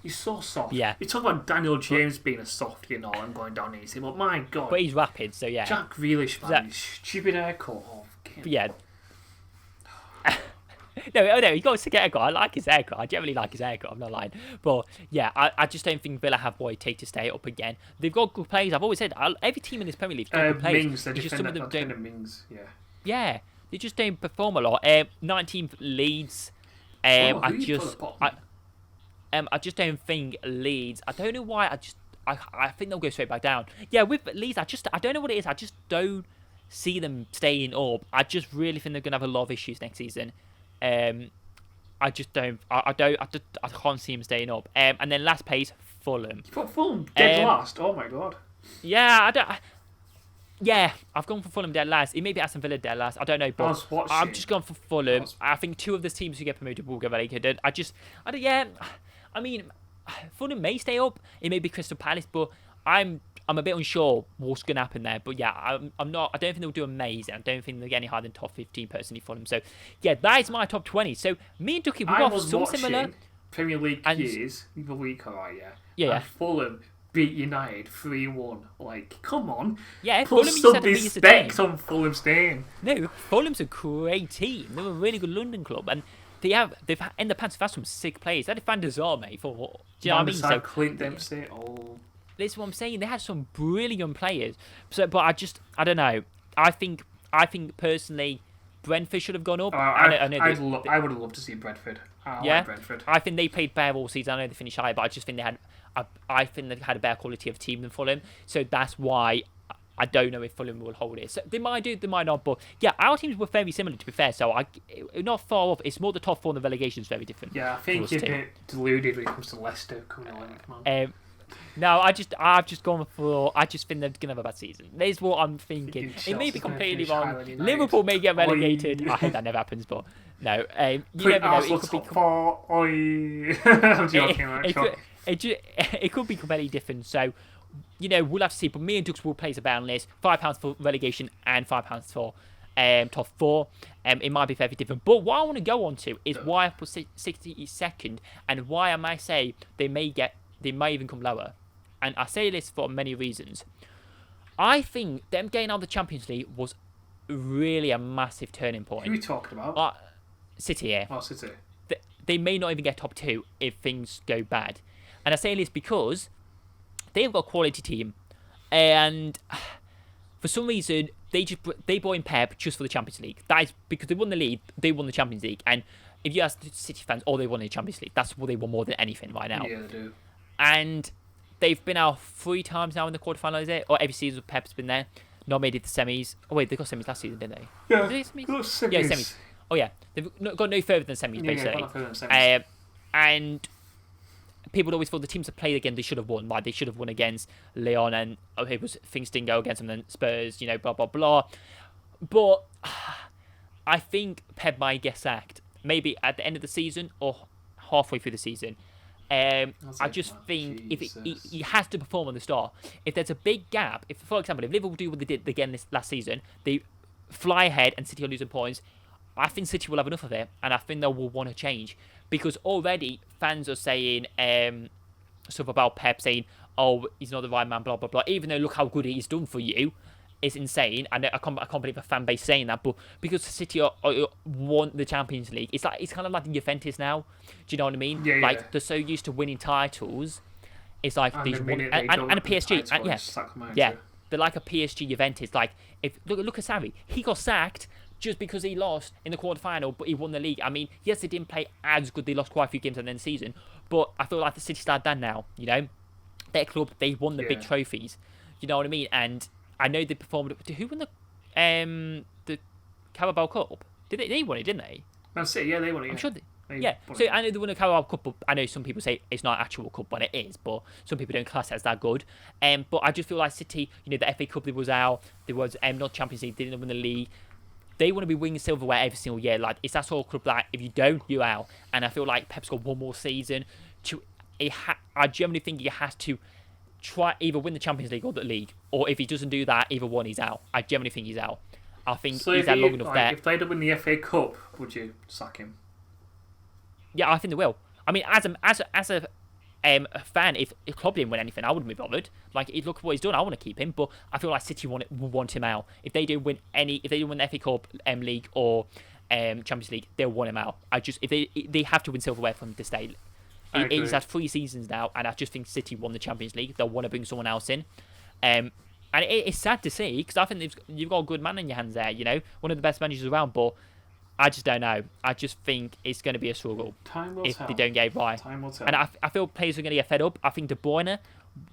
He's so soft. Yeah. You talk about Daniel James being a softie and all and going down easy, but my God. But he's rapid, so yeah. Jack Grealish, man. His stupid haircut. Oh, yeah. No, you got to get a guy. I like his haircut. I generally like his haircut. I'm not lying. But yeah, I just don't think Villa have what it takes to stay up again. They've got good players. I've always said every team in this Premier League's got good players. Mings, just some of them don't. Mings, yeah. Yeah, they just don't perform a lot. 19th Leeds. I just don't think Leeds. I don't know why. I think they'll go straight back down. Yeah, with Leeds, I don't know what it is. I just don't see them staying up. I just really think they're gonna have a lot of issues next season. I just don't. I can't see him staying up. And then last place, Fulham. You put Fulham dead last. Oh my God. Yeah, I've gone for Fulham dead last. It may be Aston Villa dead last. I don't know, but I'm just going for Fulham. I think 2 of the teams who get promoted will get relegated. I mean, Fulham may stay up. It may be Crystal Palace, but I'm a bit unsure what's going to happen there. But yeah, I'm not. I don't think they'll do amazing. I don't think they'll get any higher than top 15 personally for them. So yeah, that is my top 20. So me and Ducky, we got some similar Premier League years. The week, alright, yeah. Yeah. And Fulham beat United 3-1. Like, come on. Yeah, put some respect on Fulham's name. No, Fulham's a great team. They're a really good London club, and they've in the past had some sick players. They had Van der Sar, mate. Do you know what I mean? So Clint Dempsey. Oh. This is what I'm saying. They had some brilliant players. So, but I don't know. I think personally, Brentford should have gone up. I would have loved to see Brentford. Like Brentford. I think they played better all season. I know they finished high, but I just think they had. I think they had a better quality of team than Fulham. So that's why I don't know if Fulham will hold it. So they might do, they might not. But yeah, our teams were very similar, to be fair. So not far off. It's more the top 4 and the relegation is very different. Yeah, I think you're a bit deluded when it comes to Leicester coming along. No, I've just gone for. I just think they're gonna have a bad season. That's what I'm thinking. It may be completely wrong. Liverpool may get relegated. I hope that never happens, but no. You never know. It could be. I'm joking. It could be completely different. So, we'll have to see. But me and Dux will place a bet on this: £5 for relegation and £5 for top 4. It might be very different. But what I want to go on to is why I put 62nd and why I might say they may even come lower. And I say this for many reasons. I think them getting out of the Champions League was really a massive turning point. Who are we talking about? City here. Oh, City. They may not even get top 2 if things go bad. And I say this because they've got a quality team. And for some reason, they brought in Pep just for the Champions League. That is because they won the league, they won the Champions League. And if you ask City fans, they won the Champions League. That's what they want more than anything right now. Yeah, they do. And they've been out 3 times now in the quarterfinals, is it? Or every season Pep's been there. Not made it to semis. Oh wait, they got semis last season, didn't they? Yeah, they got semis. Yeah, semis. Oh yeah, they've got no further than semis, basically. Got no further than semis. And people always thought the teams that played again, they should have won. Like, they should have won against Leon, and things didn't go against them, and Spurs, blah, blah, blah. But I think Pep might get sacked. Maybe at the end of the season or halfway through the season. I just think if he has to perform on the start. If there's a big gap, for example, if Liverpool do what they did again this last season, they fly ahead and City are losing points, I think City will have enough of it, and I think they will want to change. Because already fans are saying stuff about Pep, saying, he's not the right man, blah, blah, blah. Even though, look how good he's done for you. It's insane. And I can't believe a fan base saying that. But because City won the Champions League, it's kind of like the Juventus now. Do you know what I mean? Yeah. They're so used to winning titles. It's like and these one, and a PSG. They're like a PSG Juventus. Like, if look at Sarri. He got sacked just because he lost in the quarterfinal, but he won the league. I mean, yes, they didn't play as good. They lost quite a few games at the end of the season. But I feel like the City started that now, Their club, they won the big trophies. You know what I mean? And I know they performed... Who won the Carabao Cup? They won it, didn't they? Man City, yeah, they won it. I'm sure so I know they won the Carabao Cup, but I know some people say it's not an actual cup, but it is. But some people don't class it as that good. But I just feel like City, the FA Cup, they was out. There was not Champions League, they didn't win the league. They want to be winning silverware every single year. Like, it's that sort of club that if you don't, you're out. And I feel like Pep's got one more season. I generally think he has to try either win the Champions League or the league. Or if he doesn't do that, either one, he's out. I generally think he's out. I think he's had long enough there. If they don't win the FA Cup, would you sack him? Yeah, I think they will. I mean, as a fan, if Klopp didn't win anything, I wouldn't be bothered. Like, look at what he's done, I want to keep him. But I feel like City will want him out. If they don't win the FA Cup, League, or Champions League, they'll want him out. If they have to win silverware for him to stay. He's had 3 seasons now, and I just think City won the Champions League. They'll want to bring someone else in. And it's sad to see, because I think you've got a good man in your hands there, one of the best managers around, but I just don't know. I just think it's going to be a struggle if they don't get it right. Time will tell. And I feel players are going to get fed up. I think De Bruyne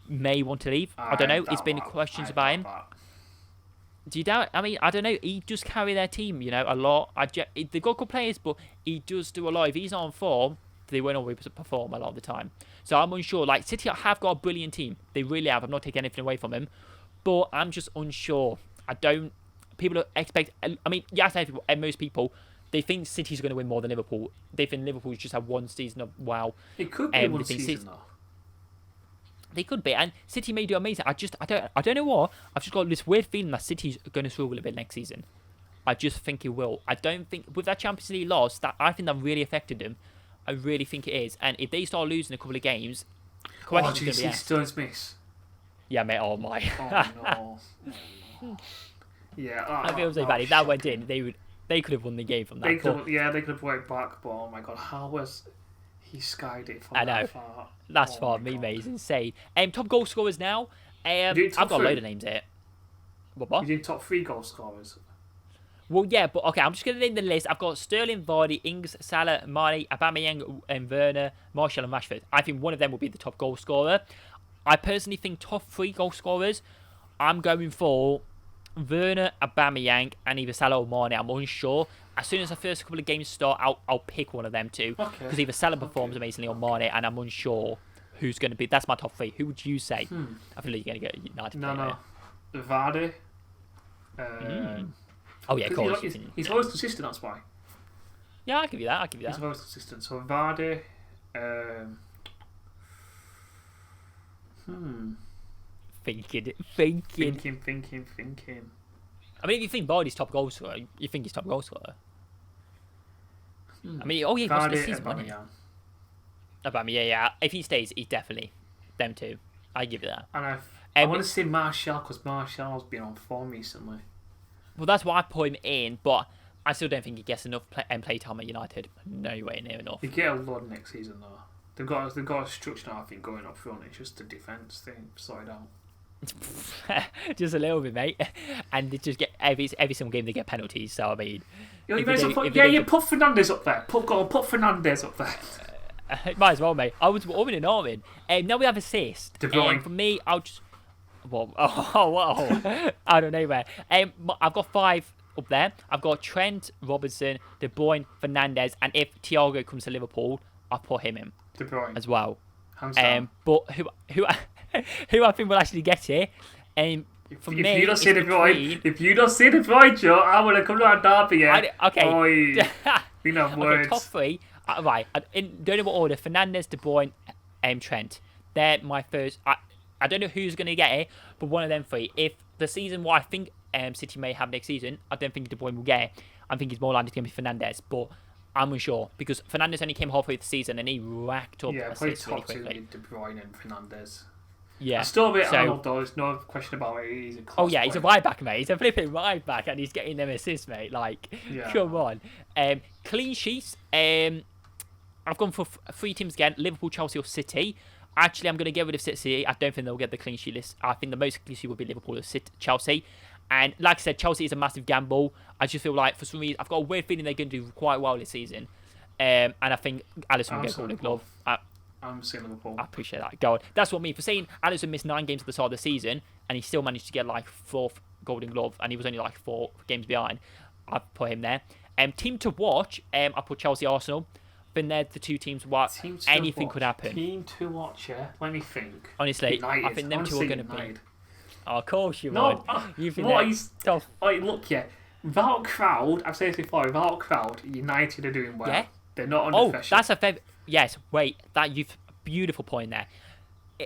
may want to leave. I don't know. It's been questions about him. Do you doubt? I mean, I don't know. He does carry their team, a lot. They've got good players, but he does do a lot. If he's on form, they won't always perform a lot of the time. So I'm unsure. Like, City have got a brilliant team. They really have. I'm not taking anything away from him. But I'm just unsure. People expect... I mean, yes, most people, they think City's going to win more than Liverpool. They think Liverpool's just had one season of wow. It could be one season, though. They could be, and City may do amazing. I don't know what. I've just got this weird feeling that City's going to struggle a bit next season. I just think it will. I don't think... With that Champions League loss, I think that really affected them. I really think it is. And if they start losing a couple of games, questions going to be asked. Stones miss. Yeah, mate. Oh my. Oh no. Yeah. I feel so bad. If that went in, they could have won the game from that. They could have worked back, but oh my god, how was he skied it from that far? That's far me, mate. It's insane. Top goal scorers now. I've got a load of names here. What? You did top 3 goal scorers. Well, yeah, but okay, I'm just going to name the list. I've got Sterling, Vardy, Ings, Salah, Mane, Aubameyang, and Werner, Martial, and Rashford. I think one of them will be the top goal scorer. I personally think top 3 goal scorers, I'm going for Werner, Aubameyang, and either Salah or Mane. I'm unsure. As soon as the first couple of games start, I'll pick one of them too. Because either Salah performs amazingly or Mane, and I'm unsure who's going to be. That's my top 3. Who would you say? I feel like you're going to get United. No. Vardy. Oh yeah, of course. He's always consistent, that's why. Yeah, I'll give you that. He's always consistent. So Vardy. Thinking. I mean, if you think Vardy's top goal scorer, you think he's top goal scorer. I mean, he got this season, wasn't he? Aubameyang, yeah. If he stays, he's definitely them two. I give you that. And I want to say Martial, because Martial's been on form recently. Well, that's why I put him in, but I still don't think he gets enough play time at United. No way near enough. They get a lot next season though. They've got a structure now, I think, going up front. It's just the defence thing sorted out. Just a little bit, mate. And they just get every single game they get penalties. So I mean, you put Fernandes up there. Put Fernandes up there. Might as well, mate. I was warming and arming. Now we have assist. For me, I'll just. Well, I don't know where. I've got 5 up there. I've got Trent, Robertson, De Bruyne, Fernandes, and if Thiago comes to Liverpool, I'll put him in. De Bruyne as well. But who I think will actually get it? For me, if you don't see De Bruyne, Joe, I want to come to Derby. Okay. We know words. Top 3. Right. Don't know what order. Fernandes, De Bruyne, Trent. They're my first. I don't know who's going to get it, but one of them 3. If the season what I think City may have next season, I don't think De Bruyne will get it. I think it's more likely going to be Fernandes, but I'm unsure because Fernandes only came halfway through the season and he racked up assists really quickly. De Bruyne and Fernandes. Yeah. Still a bit Arnold though, there's no question about it. He's a class player. He's a right back, mate. He's a flipping right back and he's getting them assists, mate. Come on. Clean sheets. I've gone for 3 teams again, Liverpool, Chelsea or City. Actually, I'm going to get rid of City. I don't think they'll get the clean sheet list. I think the most clean sheet will be Liverpool or Chelsea. And like I said, Chelsea is a massive gamble. I just feel like for some reason, I've got a weird feeling they're going to do quite well this season. And I think Alisson will get Golden Glove. I'm seeing Liverpool. I appreciate that. Go on. That's what I mean. For saying Alisson missed 9 games at the start of the season and he still managed to get 4th Golden Glove and he was only 4 games behind, I've put him there. Team to watch, I put Chelsea, Arsenal. Then they're the 2 teams where anything could happen. Team to watch, yeah? Let me think. Honestly, United. I think them 2 are going to be. Oh, of course you would. You've been tough. Look, without crowd, I've said this before, without crowd, United are doing well. Yeah? They're not under pressure. That's a fair... Yes, wait, you've beautiful point there.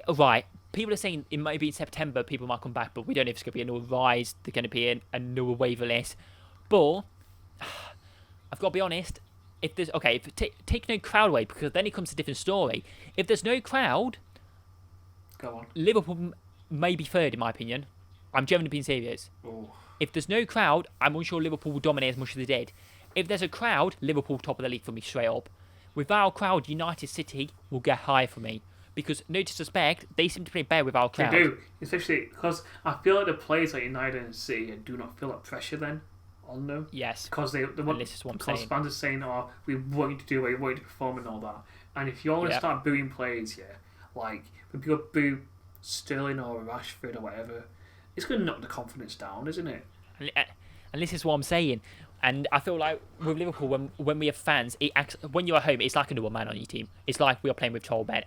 Right, people are saying it might be in September, people might come back, but we don't know if it's going to be another rise, there's going to be another waiver list. But, I've got to be honest, if there's... Okay, take no crowd away, because then it comes to a different story. If there's no crowd... Go on. Liverpool may be 3rd, in my opinion. I'm genuinely being serious. Ooh. If there's no crowd, I'm unsure Liverpool will dominate as much as they did. If there's a crowd, Liverpool top of the league for me straight up. Without a crowd, United City will get higher for me. Because, no disrespect, they seem to play better without a crowd. They do. Especially because I feel like the players like United and City do not feel that pressure then on them. Yes. Because they want, because fans are saying, we want you to do it, we want you to perform and all that. And if you're going to start booing players, when people boo Sterling or Rashford or whatever, it's going to knock the confidence down, isn't it? And this is what I'm saying. And I feel like with Liverpool, when we have fans, when you're at home, it's like another man on your team. It's like we are playing with 12 men.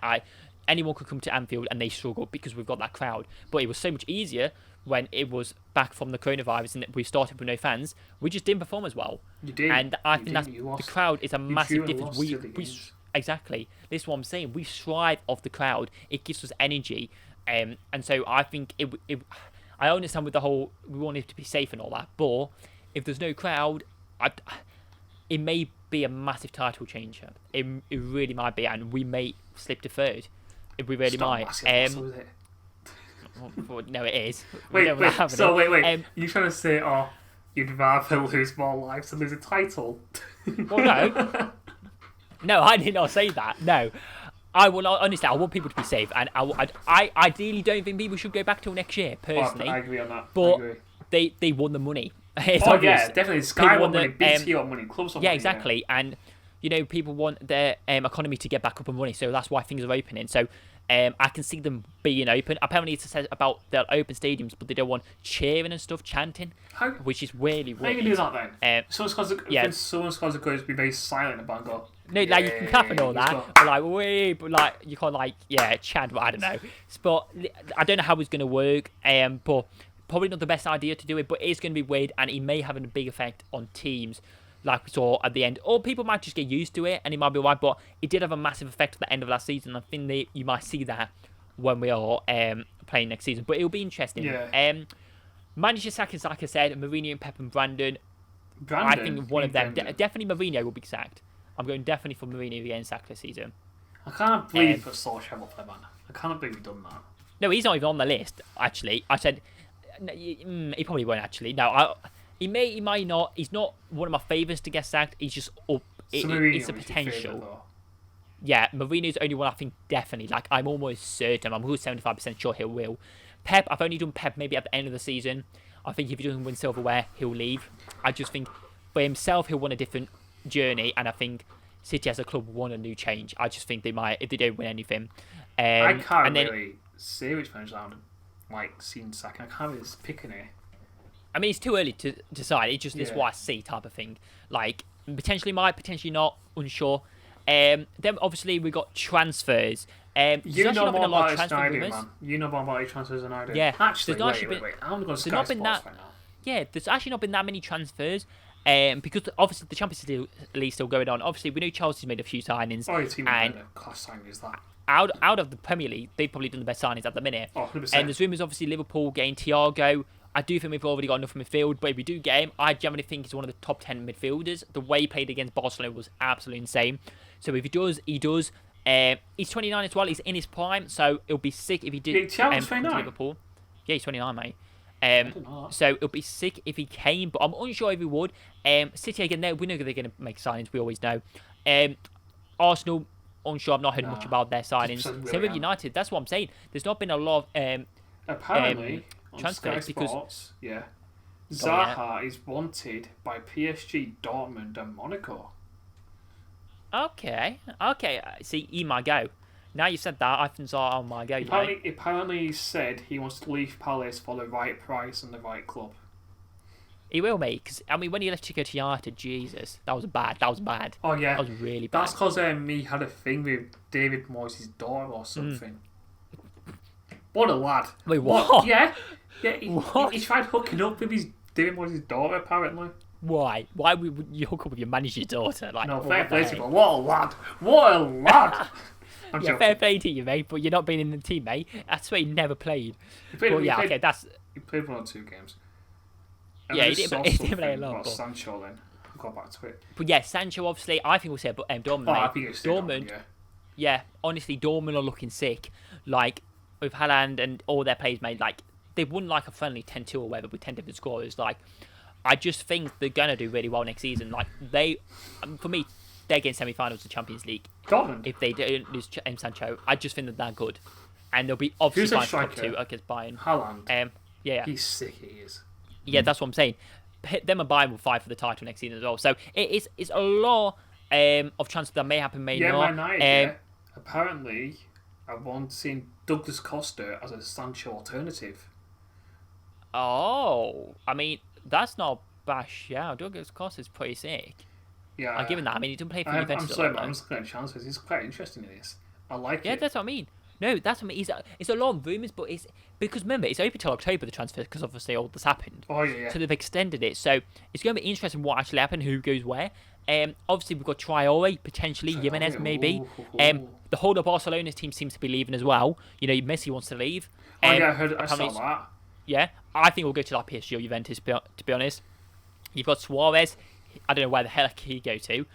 Anyone could come to Anfield and they struggle because we've got that crowd. But it was so much easier when it was back from the coronavirus and we started with no fans. We just didn't perform as well. You did. And I think the crowd is a massive difference. Exactly. This is what I'm saying. We strive off the crowd. It gives us energy. And so I think I understand with the whole, we want it to be safe and all that, but if there's no crowd, it may be a massive title changer. It really might be, and we may slip to 3rd. We really might. No, it is. Wait. You trying to say, you'd rather lose more lives than lose a title? Well, no. No, I did not say that. No. I want people to be safe, and I ideally don't think people should go back till next year, personally. I agree on that. But they won the money. It's obvious. Yeah, definitely. Sky won money, BT won money, clubs won money. Yeah, exactly. Yeah. And, people want their economy to get back up and running, so that's why things are opening. So I can see them being open. Apparently, it says about they'll open stadiums, but they don't want cheering and stuff, chanting, which is really weird. How can you do that then? Someone's got to be very silent about it. No, you can clap and all that, but you can't chant. But I don't know. But I don't know how it's going to work. But probably not the best idea to do it. But it's going to be weird, and it may have a big effect on teams, like we saw at the end. Or people might just get used to it, and it might be alright. But it did have a massive effect at the end of last season. I think you might see that when we are playing next season. But it'll be interesting. Yeah. Manager sackings, like I said, Mourinho and Pep and Brandon. I think one of them, definitely Mourinho will be sacked. I'm going definitely for Mourinho getting sacked this season. I can't believe you put Solskjaer up there, man. I can't believe you've done that. No, he's not even on the list, actually. I said, he probably won't, actually. No, he might not. He's not one of my favourites to get sacked. He's just up. It's a potential. Yeah, Mourinho's the only one I think definitely. I'm almost certain. I'm almost 75% sure he will. Pep, I've only done Pep maybe at the end of the season. I think if he doesn't win silverware, he'll leave. I just think for himself, he'll want a different journey, and I think City as a club want a new change. I just think they might if they don't win anything. I can't really say which manager I would seen second. I can't really pick any. I mean, it's too early to decide. It's just this what I see type of thing. Like potentially might, potentially not, unsure. Then obviously we got transfers. You know more about it than I do, man. You know more about transfers than I do. Yeah, actually, wait. I'm going to Sky Sports right now. Yeah, there's actually not been that many transfers. Because obviously the Champions League still going on. Obviously, we know Chelsea's made a few signings. Oh, your team made a class signing, is that? Out of the Premier League, they've probably done the best signings at the minute. Oh, 100%. And there's rumours, obviously, Liverpool getting Thiago. I do think we've already got enough midfield, but if we do get him, I generally think he's one of the top 10 midfielders. The way he played against Barcelona was absolutely insane. So if he does, he does. He's 29 as well. He's in his prime, so it'll be sick if he did. Thiago's 29? Liverpool. Yeah, he's 29, mate. So it'll be sick if he came, but I'm unsure if he would. City again, we know they're going to make signings. We always know. Arsenal, unsure. I've not heard much about their signings. Same with United. That's what I'm saying. There's not been a lot of apparently transfers Sky Sports, Zaha is wanted by PSG, Dortmund, and Monaco. Okay. See, he might go. Now you said that, I think Zaha might go. Apparently, he said he wants to leave Palace for the right price and the right club. He will, mate. Because I mean, when he left to go to United, Jesus, that was bad. Oh yeah, that was really bad. That's because me had a thing with David Moyes' daughter or something. What a lad! Wait, what? Yeah. He tried hooking up with David Moyes' daughter apparently. Why? Why would you hook up with your manager's daughter? Like, no, fair play to him. What a lad! What a lad! Yeah, fair play to you, mate. But you're not being in the team, mate. That's why he never played. He played 1 or 2 games. And yeah, he didn't play a lot. About Sancho then. I'll go back to it. But yeah, Sancho obviously, I think we'll say Dortmund, mate. I think it's Dortmund. Yeah, honestly, Dortmund are looking sick. Like with Haaland and all their players, mate. Like they've won like a friendly 10-2 or whatever with 10 different scorers. Like I just think they're gonna do really well next season. Like for me, they're getting semi-finals of the Champions League. Dortmund. If they don't lose Sancho, I just think that they're good, and they'll be obviously fine top 2 against Bayern. Haaland. Yeah. He's sick. He is. Yeah, that's what I'm saying. Them and Bayern will fight for the title next season as well. So it's a lot of chances that may happen, may not. Man United, apparently, I want seeing Douglas Costa as a Sancho alternative. Oh, I mean that's not bad. Yeah, Douglas Costa is pretty sick. Yeah, I'll give him that. I mean, he didn't play for Juventus. I'm sorry, but I'm just looking at chances. He's quite interesting in this. I like it. Yeah, that's what I mean. No, that's what I mean. It's a lot of rumours, but it's because remember it's open till October the transfer because obviously all this happened. Oh yeah. So they've extended it. So it's going to be interesting what actually happened, who goes where. Obviously we've got Traore potentially, Jimenez maybe. The whole of Barcelona's team seems to be leaving as well. You know, Messi wants to leave. I saw that. Yeah, I think we'll go to like PSG or Juventus. To be honest, you've got Suarez. I don't know where the hell he go to.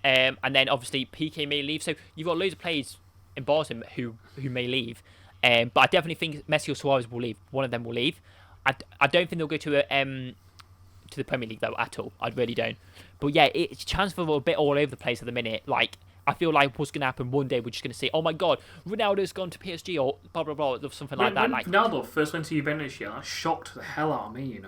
And then obviously PK may leave. So you've got loads of players in Barcelona who may leave. But I definitely think Messi or Suarez will leave. One of them will leave. I don't think they'll go to the Premier League though at all. I really don't. But yeah, it's transfer a bit all over the place at the minute. Like I feel like what's going to happen one day, we're just going to see, oh my god, Ronaldo's gone to PSG or blah blah blah, or something like that. Like Ronaldo first went to Juventus, that shocked the hell out of me.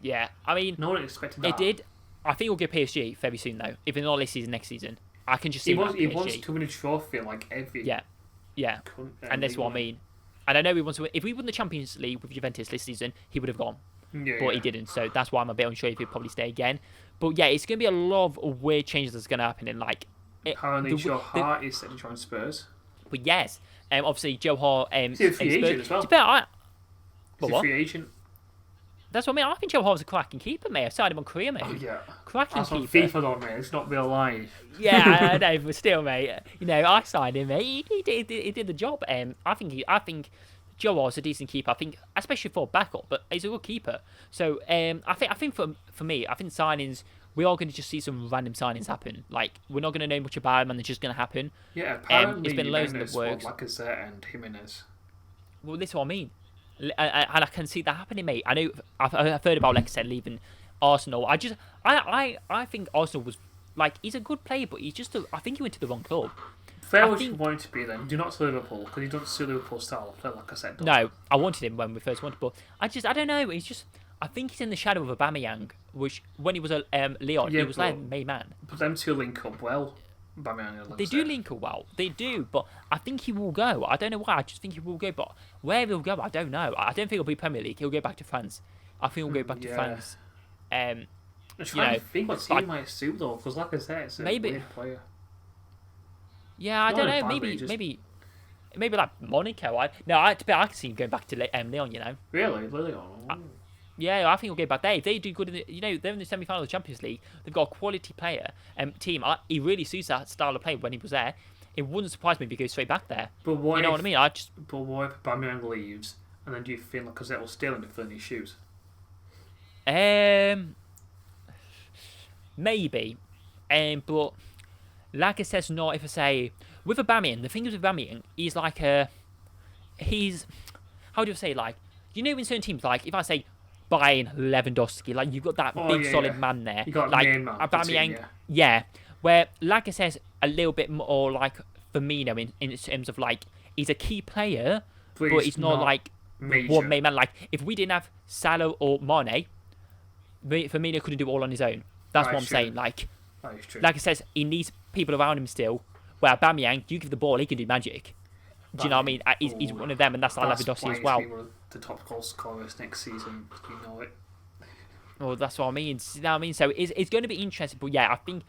Yeah, I mean, no one expected that. It did. I think we'll get PSG very soon though. If it's not this season, next season. I can just see he wants to win a trophy like every. Yeah, and that's what I mean. And I know he wants to win. If we won the Champions League with Juventus this season, he would have gone. But he didn't, so that's why I'm a bit unsure if he'll probably stay again. But yeah, it's going to be a lot of weird changes that's going to happen in like. Apparently, Joe Hart is set to join Spurs. But yes, obviously Joe Hart. He's a free agent as well. He's a free agent. That's what I mean. I think Joe Hart was a cracking keeper, mate. I started him on career, mate. Oh yeah, cracking keeper. FIFA though, mate. It's not real life. Yeah, I know, but still, mate. I signed him, mate. He did the job. I think Joe Hart's a decent keeper. I think, especially for a backup, but he's a good keeper. So I think for me, I think signings. We are going to just see some random signings happen. Like we're not going to know much about them, and they're just going to happen. Yeah, apparently it's been loads of works. Lacazette and Jimenez. Well, this is what I mean. And I can see that happening, mate. I know I've heard about Lacazette leaving Arsenal. I think Arsenal was like he's a good player, but I think he went to the wrong club. fair what you want him to be then. Do not say Liverpool, because he doesn't suit Liverpool's style, like I said. No, I wanted him when we first wanted, but I don't know. He's just, I think he's in the shadow of Aubameyang, which when he was at Lyon, he was like main man. But them two link up well. They do link up well. They do, but I think he will go. I don't know why. I just think he will go, but where he'll go, I don't know. I don't think it'll be Premier League. He'll go back to France. I think he'll go back to France. I'm trying to think what team might suit though, because like I said, it's a weird player. Yeah, I don't know. Maybe like Monaco. I can see him going back to Lyon. You know. Really, Lyon. Yeah, I think he'll go back there. If they do good, they're in the semi-final of the Champions League. They've got a quality player team. He really suits that style of play when he was there. It wouldn't surprise me if he goes straight back there. But what you know what I mean? But what if Aubameyang leaves, and then do you feel like Lacazette will still in the filling his shoes? Maybe, but Lacazette's not. If I say with Aubameyang, the thing is with Aubameyang, he's like how do you say, like, in certain teams, like if I say Bayern Lewandowski, like you've got that big solid man there. You got like main man Aubameyang, yeah. Where Lacazette's a little bit more like Firmino in terms of like he's a key player, but he's not like one main man. Like if we didn't have Salah or Mane, Firmino couldn't do it all on his own. That's what I'm saying. Like I said, he needs people around him still. Where Aubameyang, you give the ball, he can do magic. Do you know what I mean? He's one of them, and that's like Lewandowski as well. One of the top goal scorers next season. You know it. Well, that's what I mean. You know what I mean? So it's going to be interesting. But yeah, I think,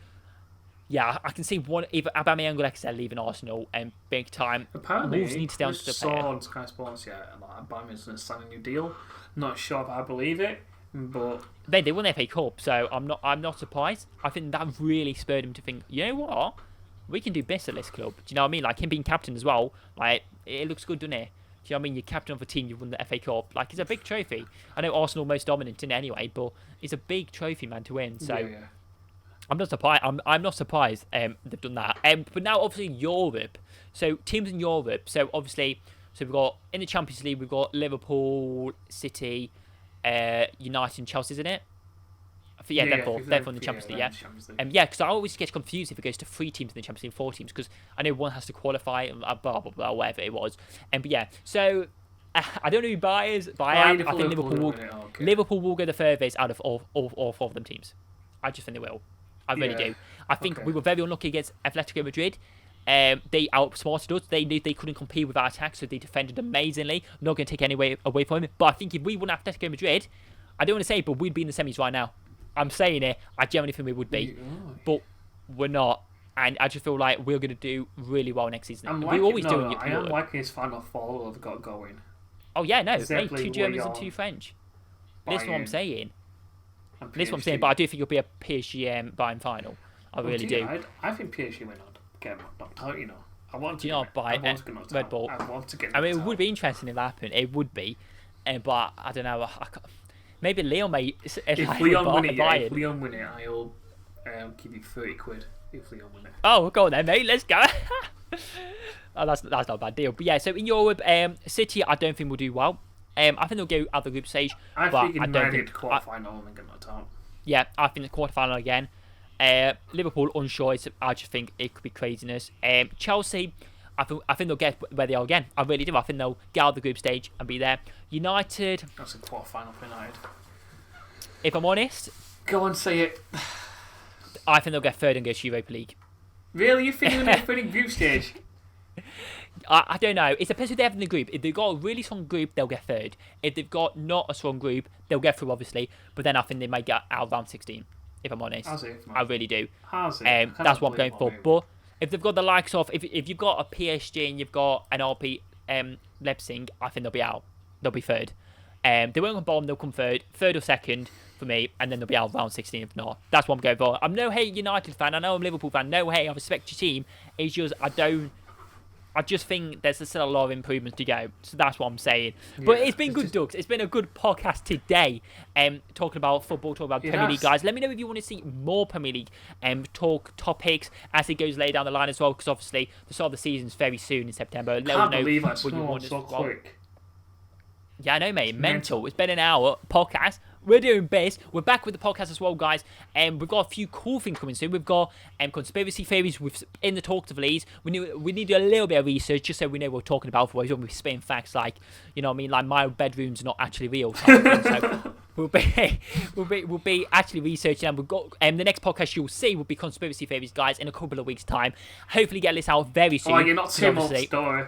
I can see either Aubameyang or Lacazette leaving Arsenal big time. Apparently, Wolves need to stay on to the player. on Sky Sports, Aubameyang's going to sign a new deal. Not sure if I believe it, but they won the FA Cup, so I'm not surprised. I think that really spurred him to think, you know what? We can do best at this club. Do you know what I mean? Like him being captain as well. Like it looks good, doesn't it? Do you know what I mean? You're captain of a team, you won the FA Cup. Like it's a big trophy. I know Arsenal most dominant in it anyway, but it's a big trophy, man, to win. So I'm not surprised. I'm not surprised they've done that. But now obviously Europe. So teams in Europe. So obviously, we've got in the Champions League we've got Liverpool, City, United, and Chelsea, isn't it? They're four in the Champions League, yeah. Because I always get confused if it goes to 3 teams in the Champions League, 4 teams, because I know one has to qualify, blah, blah, blah, whatever it was. But yeah, so I don't know who buys, but I think Liverpool will go the furthest out of all 4 of them teams. I just think they will. I really do. I think we were very unlucky against Atletico Madrid. They outsmarted us. They knew they couldn't compete with our attack, so they defended amazingly. Not going to take any away from him. But I think if we won Atletico Madrid, I don't want to say it, but we'd be in the semis right now. I'm saying it. I genuinely think we would be, but we're not. And I just feel like we're going to do really well next season. We always do. I am liking his final 4 they've got going. Oh yeah, no, mate, 2 Germans and 2 French. This is what I'm saying. This is what I'm saying. But I do think it'll be a PSG Bayern final. I really do. I think PSG may not get knocked out. I want to. Red Bull. I want to get. I mean, it would be interesting if that happened. It would be, but I don't know. Maybe Leon may. If Leon win it, I'll give you 30 quid. If Leon win it. Oh, go on then, mate. Let's go. Oh, that's not a bad deal. But yeah, so in Europe, City, I don't think will do well. I think they'll go out the group stage. I think quarterfinal and get knocked out. Yeah, I think the quarterfinal again. Liverpool unsure. I just think it could be craziness. Chelsea, I think they'll get where they are again. I really do. I think they'll get out of the group stage and be there. United. That's a quarterfinal for United. If I'm honest, go on, say it. I think they'll get 3rd and go to Europa League. Really, you think they'll get 3rd in group stage? I don't know. It depends who they have in the group. If they've got a really strong group, they'll get 3rd. If they've got not a strong group, they'll get through, obviously. But then I think they might get out of round 16, if I'm honest. I really do. That's what I'm going for. But if they've got the likes of... If you've got a PSG and you've got an RP Leipzig, I think they'll be out. They'll be 3rd. They won't come bottom, they'll come 3rd. 3rd or 2nd for me, and then they'll be out of round 16 if not. That's what I'm going for. I'm no hate United fan. I know I'm a Liverpool fan. No hate. I respect your team. It's just I just think there's still a lot of improvements to go. So that's what I'm saying. But it's been good, Doug. It's been a good podcast today. Talking about football, talking about Premier League, guys. Let me know if you want to see more Premier League talk topics as it goes later down the line as well, because obviously the start of the season's very soon in September. Let us know what you want so quick. Yeah, I know, mate. Mental. It's been an hour podcast. we're doing best. We're back with the podcast as well, guys. And we've got a few cool things coming soon. We've got conspiracy theories in the talk of Leeds. We need a little bit of research just so we know what we're talking about. Otherwise, we'll be spitting facts like, you know what I mean, like my bedroom's not actually real. So we'll be actually researching, and we've got the next podcast you'll see will be conspiracy theories, guys, in a couple of weeks' time. Hopefully, get this out very soon. Oh, you're not too much, story.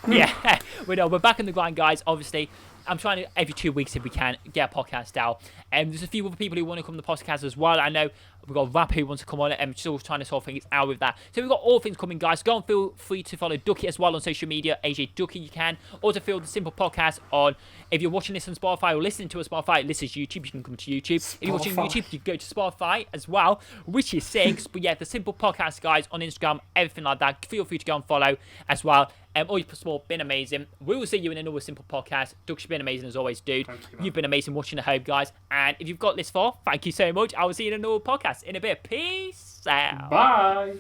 Yeah, we're back in the grind, guys. Obviously, I'm trying to every 2 weeks if we can get a podcast out. And there's a few other people who want to come to the podcast as well. I know we've got Rap who wants to come on it, and still trying to sort things out with that. So we've got all things coming, guys. Go and feel free to follow Ducky as well on social media, AJ Ducky you can. Or to feel the simple podcast on, if you're watching this on Spotify or listening to a Spotify, this is YouTube, you can come to YouTube. Spotify. If you're watching YouTube, you go to Spotify as well, which is 6. But yeah, the simple podcast, guys, on Instagram, everything like that. Feel free to go and follow as well. All your support, been amazing. We will see you in another simple podcast. Duck's been amazing as always, dude. You've been amazing watching at home, guys. And if you've got this far, thank you so much. I will see you in another podcast in a bit. Peace out. Bye.